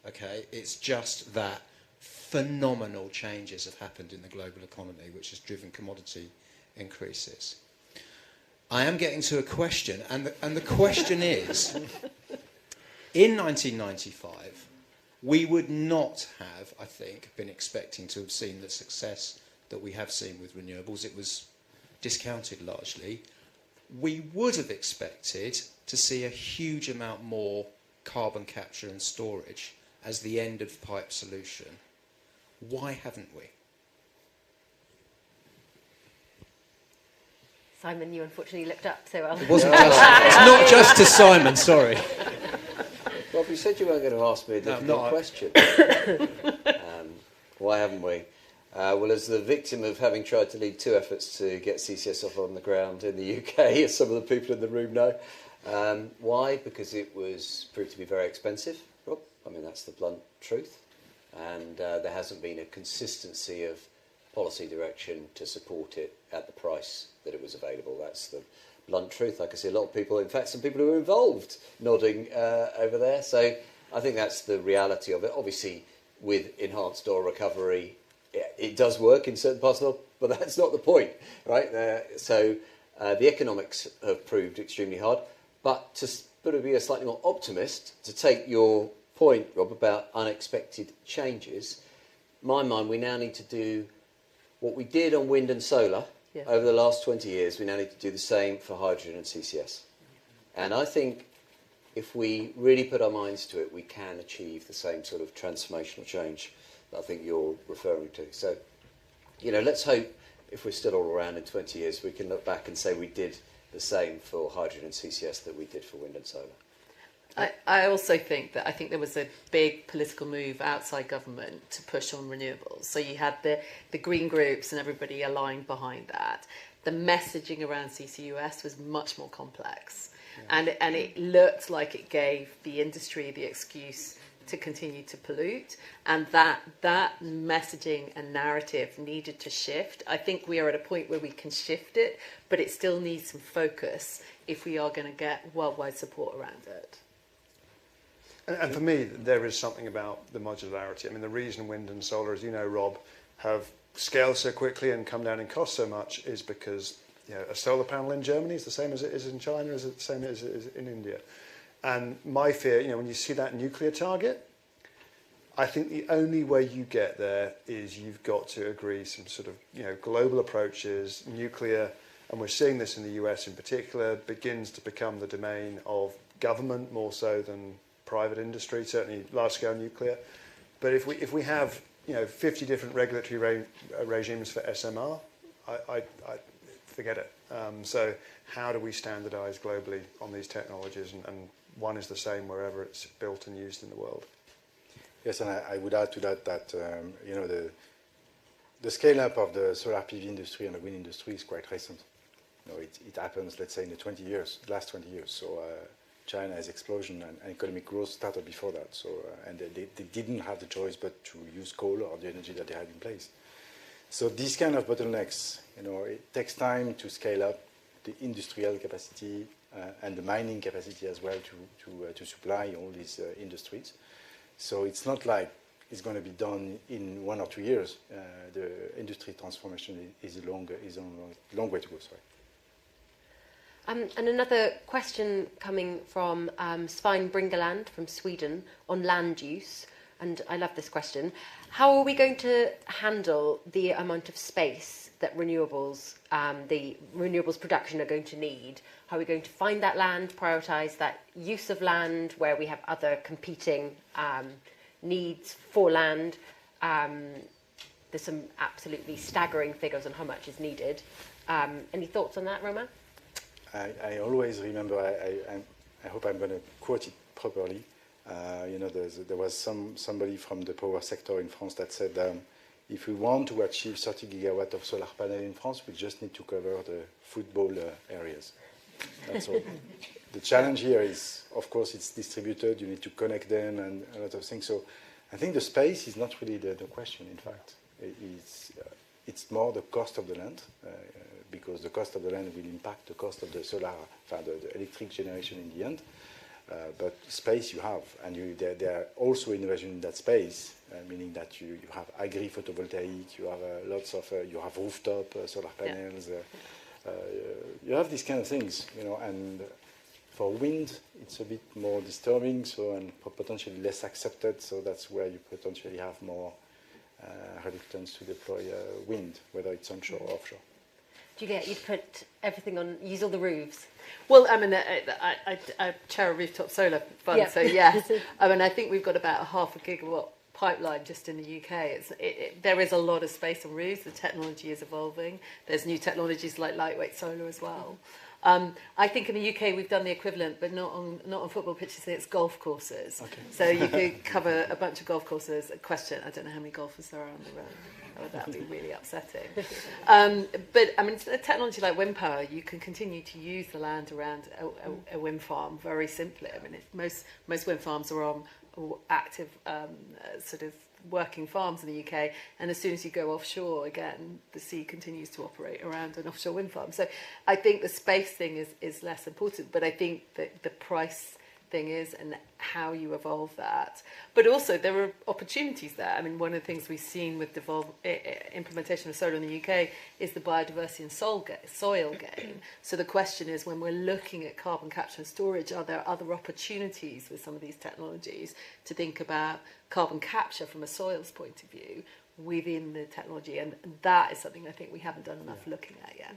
Okay, it's just that phenomenal changes have happened in the global economy, which has driven commodity increases. I am getting to a question, and the question is, in 1995, we would not have, I think, been expecting to have seen the success that we have seen with renewables. It was discounted largely. We would have expected to see a huge amount more carbon capture and storage as the end of pipe solution. Why haven't we? Simon, you unfortunately looked up, so I'll... It wasn't it's not just to Simon, sorry. Rob, you said you weren't going to ask me a difficult question. Why haven't we? Well, as the victim of having tried to lead two efforts to get CCS off on the ground in the UK, as some of the people in the room know. Why? Because it was proved to be very expensive, Rob. I mean, that's the blunt truth. And there hasn't been a consistency of policy direction to support it at the price that it was available. That's the blunt truth. I can see a lot of people, in fact, some people who are involved nodding over there. So I think that's the reality of it. Obviously, with enhanced oil recovery, it does work in certain parts of the world, but that's not the point, right? So the economics have proved extremely hard. But to be a slightly more optimist, to take your point, Rob, about unexpected changes, in my mind, we now need to do what we did on wind and solar over the last 20 years. We now need to do the same for hydrogen and CCS. And I think if we really put our minds to it, we can achieve the same sort of transformational change that I think you're referring to. So, you know, let's hope if we're still all around in 20 years, we can look back and say we did the same for hydrogen and CCS that we did for wind and solar. I also think there was a big political move outside government to push on renewables. So you had the green groups and everybody aligned behind that. The messaging around CCUS was much more complex. Yeah. And it looked like it gave the industry the excuse to continue to pollute, and that messaging and narrative needed to shift. I think we are at a point where we can shift it, but it still needs some focus if we are going to get worldwide support around it. And for me, there is something about the modularity. I mean, the reason wind and solar, as you know, Rob, have scaled so quickly and come down in cost so much is because, you know, a solar panel in Germany is the same as it is in China, is the same as it is in India. And my fear, you know, when you see that nuclear target, I think the only way you get there is you've got to agree some sort of, you know, global approaches. Nuclear, and we're seeing this in the US in particular, begins to become the domain of government more so than private industry, certainly large-scale nuclear. But if we have 50 different regulatory regimes for SMR, I forget it. So how do we standardise globally on these technologies, and one is the same wherever it's built and used in the world? Yes, and I would add to that the scale-up of the solar PV industry and the wind industry is quite recent. It happens, let's say, in the last 20 years. So China's explosion and economic growth started before that. So and they didn't have the choice but to use coal or the energy that they had in place. So these kind of bottlenecks, it takes time to scale up the industrial capacity and the mining capacity as well to supply all these industries. So it's not like it's going to be done in 1 or 2 years. The industry transformation is a long way to go. Sorry. And another question coming from Svein Bringeland from Sweden on land use. And I love this question. How are we going to handle the amount of space that renewables, the renewables production are going to need? How are we going to find that land, prioritise that use of land where we have other competing needs for land? There's some absolutely staggering figures on how much is needed. Any thoughts on that, Romain? I always remember, I hope I'm going to quote it properly. There was somebody from the power sector in France that said, if we want to achieve 30 gigawatt of solar panel in France, we just need to cover the football areas. That's all. The challenge here is, of course, it's distributed. You need to connect them and a lot of things. So I think the space is not really the question, in fact. It's more the cost of the land, because the cost of the land will impact the cost of the solar, the electric generation in the end. But space you have, and there are also innovation in that space, meaning that you have agri-photovoltaic, you have you have rooftop solar panels, you have these kind of things, and for wind, it's a bit more disturbing, and potentially less accepted, so that's where you potentially have more reluctance to deploy wind, whether it's onshore or offshore. Juliette, you'd put everything on, use all the roofs. Well, I mean, I chair a rooftop solar fund, Yep. so yes. I mean, I think we've got about a 0.5 gigawatt pipeline just in the UK. There is a lot of space on roofs. The technology is evolving. There's new technologies like lightweight solar as well. I think in the UK we've done the equivalent, but not on football pitches. It's golf courses. Okay. So you could cover a bunch of golf courses. A question: I don't know how many golfers there are on the road. That would be really upsetting. But I mean, a technology like wind power, you can continue to use the land around a wind farm very simply. I mean, most wind farms are on active sort of working farms in the UK, and as soon as you go offshore again, the sea continues to operate around an offshore wind farm. So I think the space thing is less important, but I think that the price thing is and how you evolve that. But also there are opportunities there. I mean, one of the things we've seen with implementation of solar in the UK is the biodiversity and soil gain. So the question is, when we're looking at carbon capture and storage, are there other opportunities with some of these technologies to think about carbon capture from a soils point of view within the technology? And that is something I think we haven't done enough looking at yet.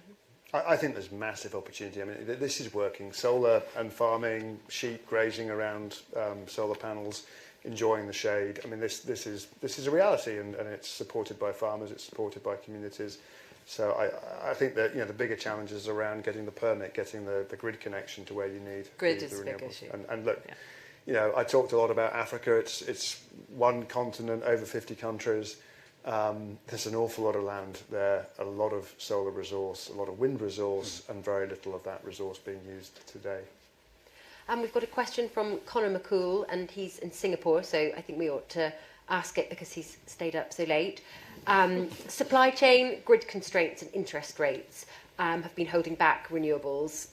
I think there's massive opportunity. I mean, this is working. Solar and farming, sheep grazing around solar panels, enjoying the shade. I mean, this is a reality, and it's supported by farmers. It's supported by communities. So I think that the bigger challenge is around getting the permit, getting the grid connection to where you need grid the is a big issue. And look, I talked a lot about Africa. It's one continent, over 50 countries. There's an awful lot of land there, a lot of solar resource, a lot of wind resource, and very little of that resource being used today. And we've got a question from Conor McCool, and he's in Singapore, so I think we ought to ask it because he's stayed up so late. Supply chain, grid constraints and interest rates have been holding back renewables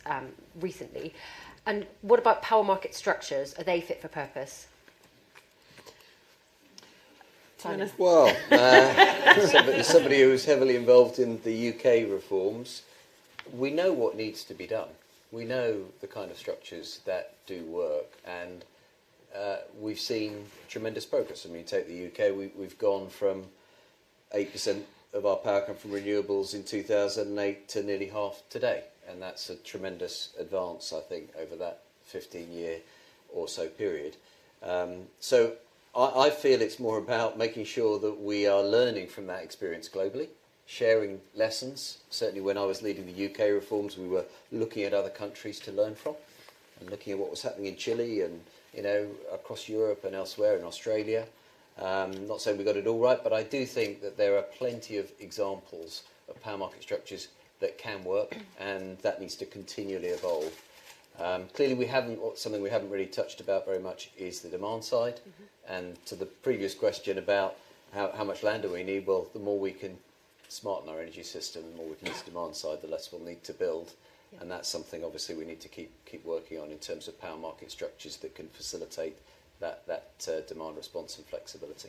recently. And what about power market structures? Are they fit for purpose? Well, somebody who's heavily involved in the UK reforms, we know what needs to be done. We know the kind of structures that do work, and we've seen tremendous progress. I mean, take the UK, we've gone from 8% of our power come from renewables in 2008 to nearly half today, and that's a tremendous advance, I think, over that 15-year or so period. So I feel it's more about making sure that we are learning from that experience globally, sharing lessons. Certainly when I was leading the UK reforms, we were looking at other countries to learn from and looking at what was happening in Chile and, you know, across Europe and elsewhere in Australia. Not saying we got it all right, but I do think that there are plenty of examples of power market structures that can work, and that needs to continually evolve. Clearly, something we haven't really touched about very much is the demand side. And to the previous question about how much land do we need, well, the more we can smarten our energy system, the more we can use the demand side, the less we'll need to build. Yeah. And that's something, obviously, we need to keep working on in terms of power market structures that can facilitate that demand response and flexibility.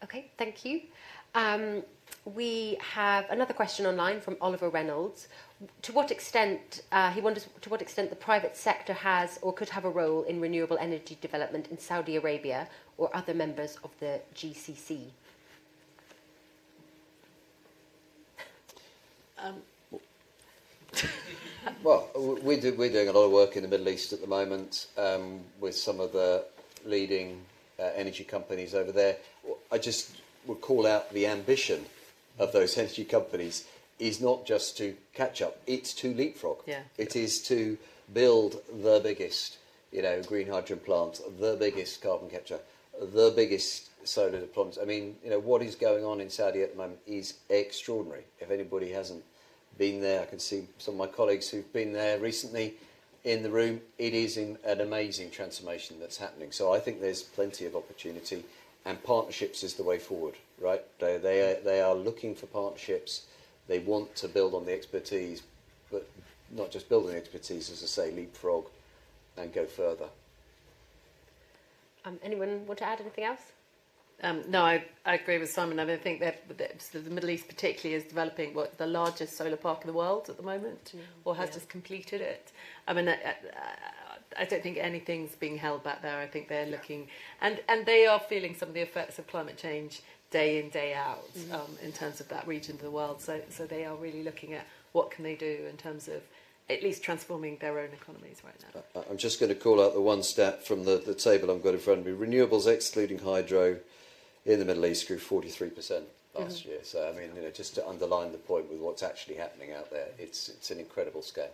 Okay, thank you. We have another question online from Oliver Reynolds. To what extent, he wonders to what extent the private sector has or could have a role in renewable energy development in Saudi Arabia or other members of the GCC. Well, we're doing a lot of work in the Middle East at the moment with some of the leading energy companies over there. I just would call out the ambition of those energy companies is not just to catch up, it's to leapfrog. Yeah. It is to build the biggest, you know, green hydrogen plant, the biggest carbon capture, the biggest solar deployments. I mean, you know, what is going on in Saudi at the moment is extraordinary. If anybody hasn't been there, I can see some of my colleagues who've been there recently in the room. It is an amazing transformation that's happening. So I think there's plenty of opportunity, and partnerships is the way forward, right? They are looking for partnerships. They want to build on the expertise, but not just build on the expertise, as I say, leapfrog and go further. Anyone want to add anything else? No, I agree with Simon. I think that the Middle East particularly is developing the largest solar park in the world at the moment, or has just completed it. I mean, I don't think anything's being held back there. I think they're looking, and they are feeling some of the effects of climate change day in, day out in terms of that region of the world. So they are really looking at what can they do in terms of at least transforming their own economies right now. I'm just going to call out the one stat from the table I've got in front of me. Renewables excluding hydro in the Middle East grew 43% last year. So, I mean, you know, just to underline the point with what's actually happening out there, it's an incredible scale.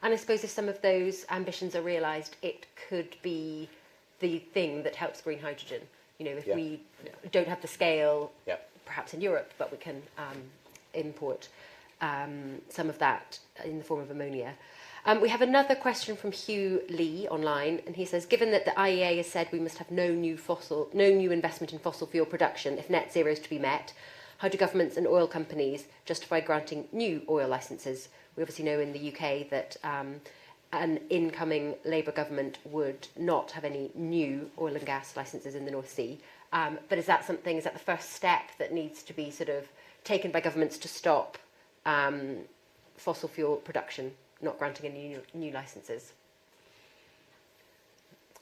And I suppose if some of those ambitions are realised, it could be the thing that helps green hydrogen. You know, if we don't have the scale, perhaps in Europe, but we can import some of that in the form of ammonia. We have another question from Hugh Lee online, and he says, given that the IEA has said we must have no new investment in fossil fuel production if net zero is to be met, how do governments and oil companies justify granting new oil licences? We obviously know in the UK that an incoming Labour government would not have any new oil and gas licences in the North Sea. But is that the first step that needs to be sort of taken by governments to stop fossil fuel production, not granting any new licences?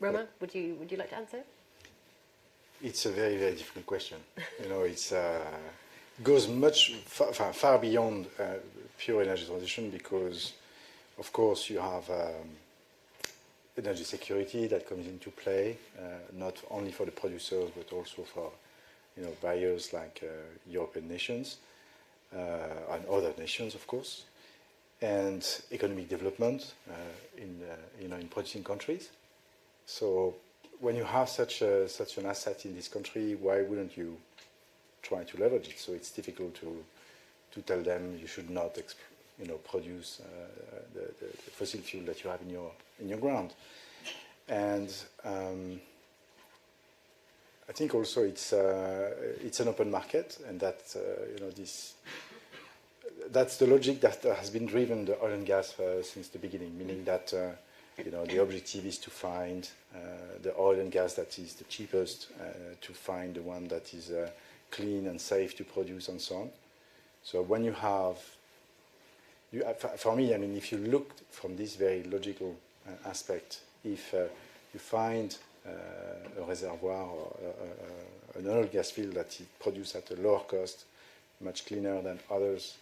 Roma, would you like to answer? It's a very, very difficult question. You know, it's goes much far beyond pure energy transition, because, of course, you have energy security that comes into play, not only for the producers but also for, you know, buyers like European nations and other nations, of course, and economic development in producing countries. So when you have such an asset in this country, why wouldn't you try to leverage it? So it's difficult to tell them you should not produce the fossil fuel that you have in your ground. And I think also it's an open market, and that that's the logic that has been driven the oil and gas since the beginning, meaning that the objective is to find the oil and gas that is the cheapest, to find the one that is clean and safe to produce, and so on. So when you have, for me, I mean, if you look from this very logical aspect, if you find a reservoir or an oil gas field that is produced at a lower cost, much cleaner than others,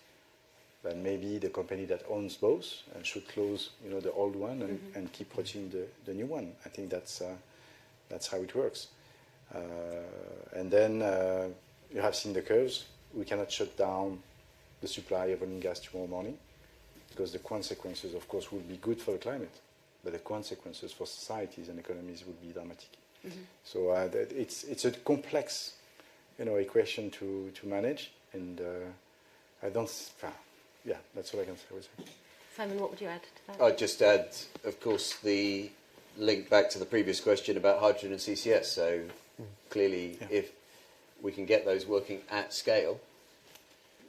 then maybe the company that owns both should close, the old one and keep watching the new one. I think that's how it works. And then you have seen the curves. We cannot shut down the supply of oil and gas tomorrow morning, because the consequences, of course, would be good for the climate, but the consequences for societies and economies would be dramatic. So it's a complex, equation to manage, and I don't. Yeah, that's what I can say. Simon, what would you add to that? I'd just add, of course, the link back to the previous question about hydrogen and CCS. So clearly, if we can get those working at scale,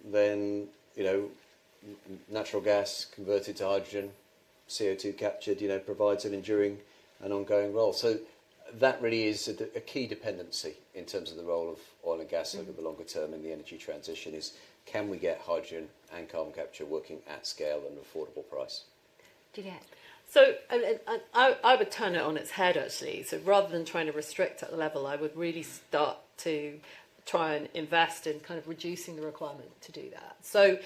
then natural gas converted to hydrogen, CO2 captured, provides an enduring and ongoing role. So that really is a key dependency in terms of the role of oil and gas over the longer term in the energy transition, is can we get hydrogen and carbon capture working at scale at an affordable price? Juliette? So I would turn it on its head, actually. So rather than trying to restrict at the level, I would really start to try and invest in kind of reducing the requirement to do that. So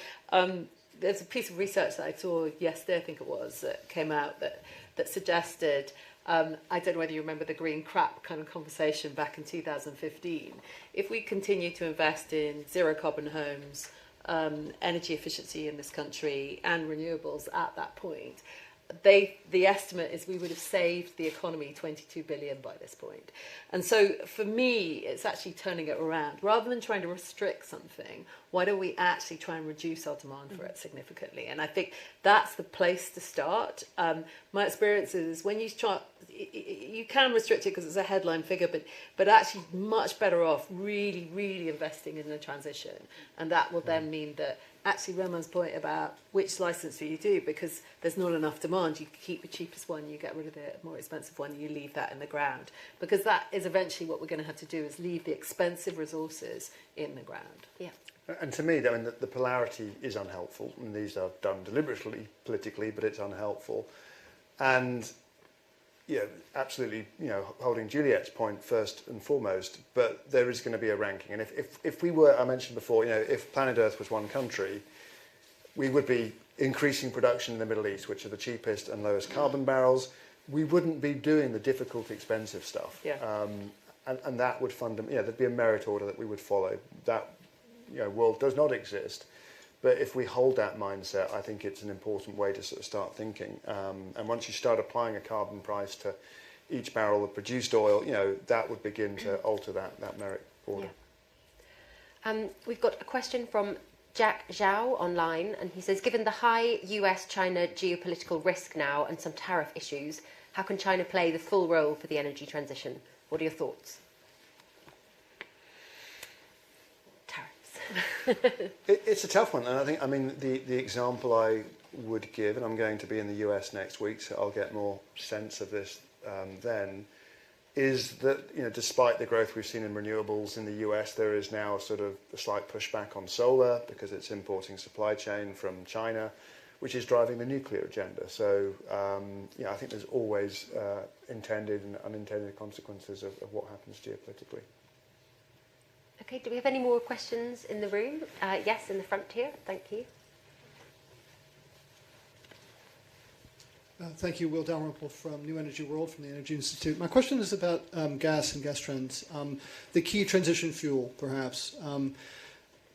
there's a piece of research that I saw yesterday, I think it was, that came out that suggested, I don't know whether you remember the green crap kind of conversation back in 2015. If we continue to invest in zero carbon homes, energy efficiency in this country and renewables at that point, the estimate is we would have saved the economy 22 billion by this point. And so for me, it's actually turning it around. Rather than trying to restrict something, why don't we actually try and reduce our demand for it significantly? And I think that's the place to start. My experience is when you start, you can restrict it because it's a headline figure, but actually much better off really, really investing in the transition. And that will then mean that actually Roman's point about which license do you do, because there's not enough demand, you keep the cheapest one, you get rid of the more expensive one, and you leave that in the ground. Because that is eventually what we're going to have to do, is leave the expensive resources in the ground. Yeah. And to me, the polarity is unhelpful, and these are done deliberately, politically, but it's unhelpful. And absolutely, holding Juliette's point first and foremost, but there is going to be a ranking. And if we were, I mentioned before, if planet Earth was one country, we would be increasing production in the Middle East, which are the cheapest and lowest carbon barrels. We wouldn't be doing the difficult, expensive stuff. Yeah. And that would there'd be a merit order that we would follow. That world does not exist. But if we hold that mindset, I think it's an important way to sort of start thinking. And once you start applying a carbon price to each barrel of produced oil, that would begin to alter that merit order. Yeah. We've got a question from Jack Zhao online, and he says, given the high US-China geopolitical risk now and some tariff issues, how can China play the full role for the energy transition? What are your thoughts? It's a tough one, and I mean, the example I would give, and I'm going to be in the US next week, so I'll get more sense of this then, is that despite the growth we've seen in renewables in the US, there is now sort of a slight pushback on solar because it's importing supply chain from China, which is driving the nuclear agenda. So I think there's always intended and unintended consequences of what happens geopolitically. Okay, do we have any more questions in the room? Yes, in the front here. Thank you. Thank you, Will Dalrymple from New Energy World from the Energy Institute. My question is about gas and gas trends. The key transition fuel, perhaps,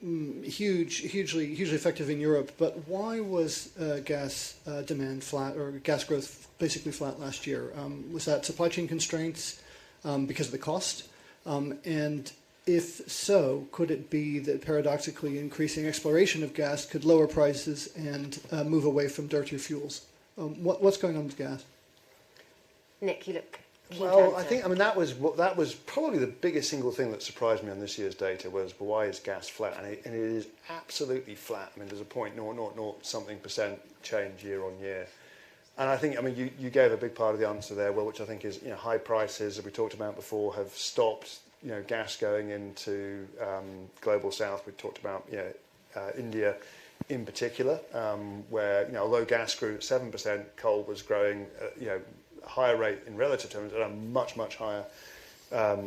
hugely effective in Europe. But why was gas demand flat, or gas growth basically flat last year? Was that supply chain constraints because of the cost? And if so, could it be that paradoxically increasing exploration of gas could lower prices and move away from dirtier fuels? What's going on with gas? Nick, you look keen to Well, I answer. think that was probably the biggest single thing that surprised me on this year's data was, well, why is gas flat? And it is absolutely flat. I mean, there's a 0.00% change year on year. And I think, you gave a big part of the answer there, Will, which I think is, high prices, as we talked about before, have stopped gas going into global south. We talked about India in particular, where although gas grew at 7%, coal was growing at a higher rate in relative terms, at a much higher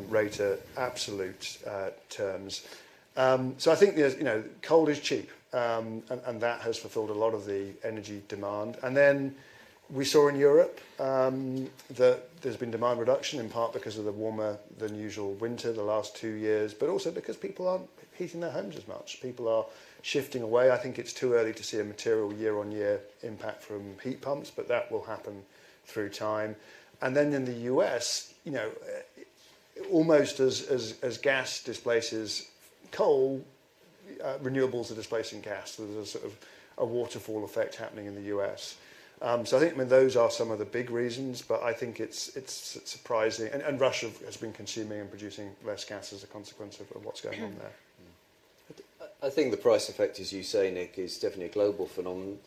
rate at absolute terms. So I think there's coal is cheap, and that has fulfilled a lot of the energy demand. And then we saw in Europe that there's been demand reduction, in part because of the warmer than usual winter the last 2 years, but also because people aren't heating their homes as much. People are shifting away. I think it's too early to see a material year-on-year impact from heat pumps, but that will happen through time. And then in the US, you know, almost as gas displaces coal, renewables are displacing gas. So there's a sort of a waterfall effect happening in the US. So I think, I mean, those are some of the big reasons, but I think it's surprising. And Russia has been consuming and producing less gas as a consequence of what's going on there. I think the price effect, as you say, Nick, is definitely a global phenomenon.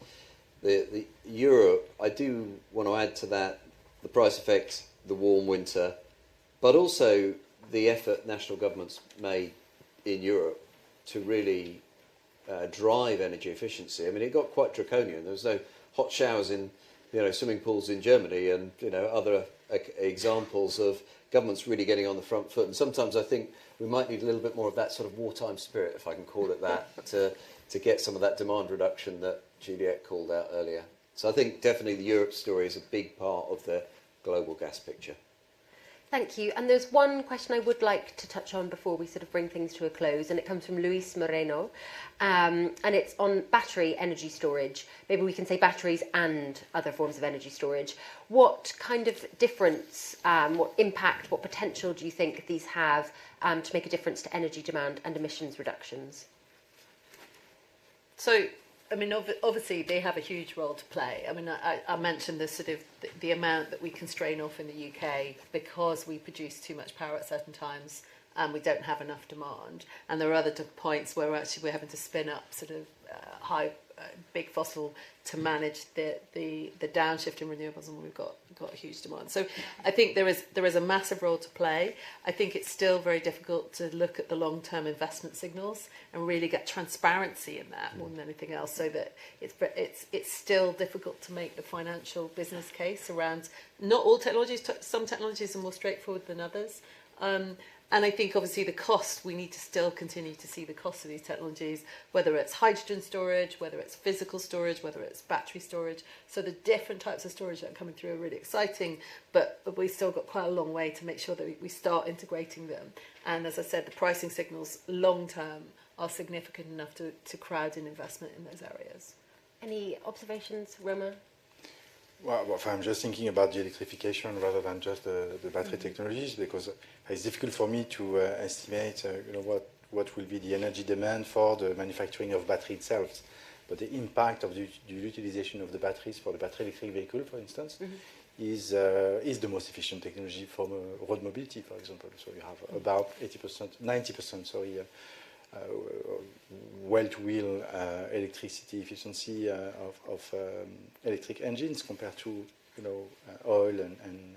The Europe, I do want to add to that the price effect, the warm winter, but also the effort national governments made in Europe to really drive energy efficiency. I mean, it got quite draconian. There was no hot showers in, you know, swimming pools in Germany, and, you know, other examples of governments really getting on the front foot. And sometimes I think we might need a little bit more of that sort of wartime spirit, if I can call it that, to get some of that demand reduction that Juliette called out earlier. So I think definitely the Europe story is a big part of the global gas picture. Thank you. And there's one question I would like to touch on before we sort of bring things to a close, and it comes from Luis Moreno, and it's on battery energy storage. Maybe we can say batteries and other forms of energy storage. What kind of difference, what impact, what potential do you think these have to make a difference to energy demand and emissions reductions? So, I mean, obviously they have a huge role to play. I mean, I mentioned the sort of the amount that we constrain off in the UK because we produce too much power at certain times and we don't have enough demand. And there are other points where actually we're having to spin up sort of big fossil to manage the downshift in renewables, and we've got a huge demand. So I think there is a massive role to play. I think it's still very difficult to look at the long-term investment signals and really get transparency in that more than anything else, so that it's still difficult to make the financial business case around not all technologies. Some technologies are more straightforward than others. And I think obviously the cost, we need to still continue to see the cost of these technologies, whether it's hydrogen storage, whether it's physical storage, whether it's battery storage. So the different types of storage that are coming through are really exciting, but we've still got quite a long way to make sure that we start integrating them. And as I said, the pricing signals long term are significant enough to crowd in investment in those areas. Any observations, Roma? Well, I'm just thinking about the electrification rather than just the battery technologies, because it's difficult for me to estimate, what will be the energy demand for the manufacturing of battery itself. But the impact of the utilization of the batteries for the battery electric vehicle, for instance, is the most efficient technology for road mobility, for example. So you have about 90%, well-to-wheel electricity efficiency of electric engines compared to oil and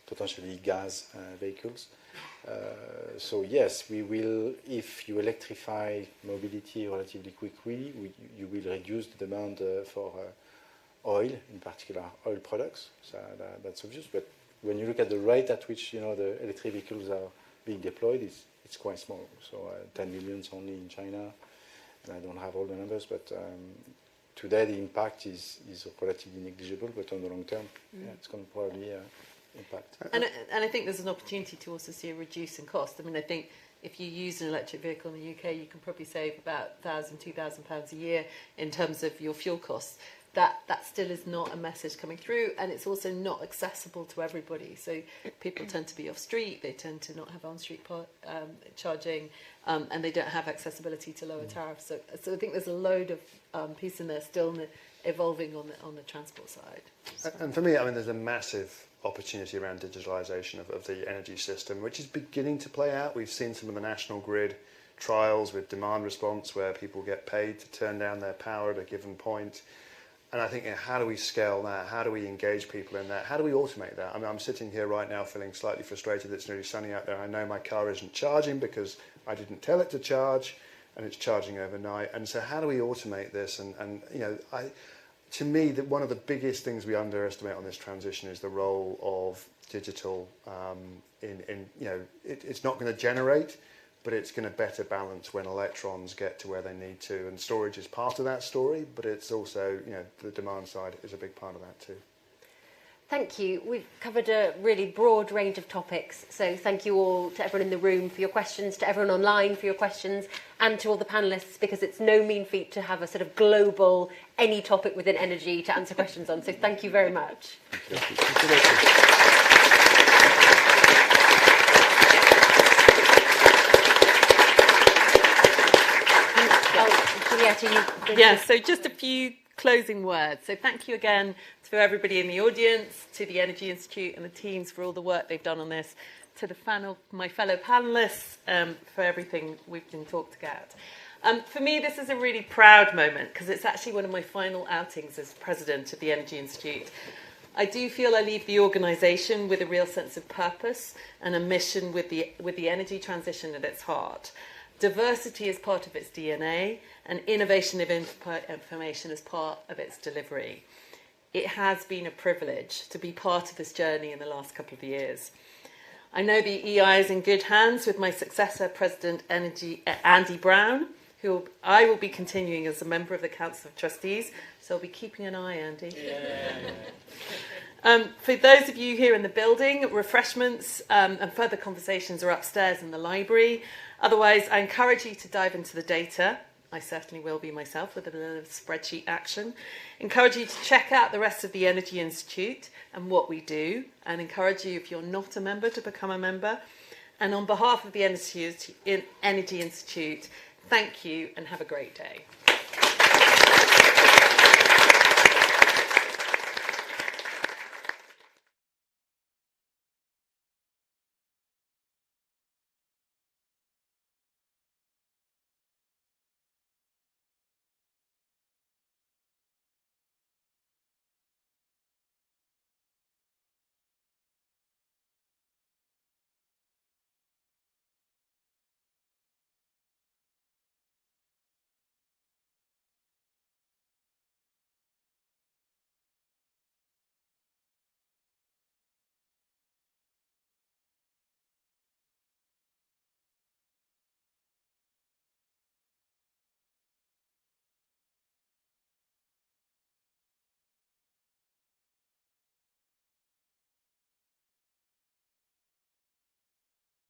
potentially gas vehicles. So yes, we will, if you electrify mobility relatively quickly, you will reduce the demand for oil, in particular oil products. So that's obvious. But when you look at the rate at which the electric vehicles are being deployed, it's quite small. So 10 million only in China, and I don't have all the numbers, but today the impact is relatively negligible, but on the long term, it's going to probably impact. And I think there's an opportunity to also see a reduce in cost. I mean, I think if you use an electric vehicle in the UK, you can probably save about £1,000, £2,000 a year in terms of your fuel costs. That still is not a message coming through, and it's also not accessible to everybody. So people tend to be off street, they tend to not have on-street charging, and they don't have accessibility to lower tariffs. So I think there's a load of piece in there still evolving on the transport side. And for me, I mean, there's a massive opportunity around digitalisation of the energy system, which is beginning to play out. We've seen some of the national grid trials with demand response where people get paid to turn down their power at a given point. And I think, how do we scale that? How do we engage people in that? How do we automate that? I mean, I'm sitting here right now feeling slightly frustrated. It's nearly sunny out there. I know my car isn't charging because I didn't tell it to charge, and it's charging overnight. And so how do we automate this? And to me, one of the biggest things we underestimate on this transition is the role of digital it's not going to generate but it's going to better balance when electrons get to where they need to. And storage is part of that story, but it's also, the demand side is a big part of that too. Thank you. We've covered a really broad range of topics. So thank you all to everyone in the room for your questions, to everyone online for your questions, and to all the panellists, because it's no mean feat to have a sort of global, any topic within energy to answer questions on. So thank you very much. Yeah, so just a few closing words. So thank you again to everybody in the audience, to the Energy Institute and the teams for all the work they've done on this, to the my fellow panellists for everything we've been talked about. For me, this is a really proud moment because it's actually one of my final outings as president of the Energy Institute. I do feel I leave the organisation with a real sense of purpose and a mission with the energy transition at its heart. Diversity is part of its DNA, and innovation of information is part of its delivery. It has been a privilege to be part of this journey in the last couple of years. I know the EI is in good hands with my successor, President Energy Andy Brown, who I will be continuing as a member of the Council of Trustees, so I'll be keeping an eye, Andy. For those of you here in the building, refreshments and further conversations are upstairs in the library. Otherwise, I encourage you to dive into the data. I certainly will be myself with a little spreadsheet action. Encourage you to check out the rest of the Energy Institute and what we do, and encourage you, if you're not a member, to become a member. And on behalf of the Energy Institute, thank you and have a great day.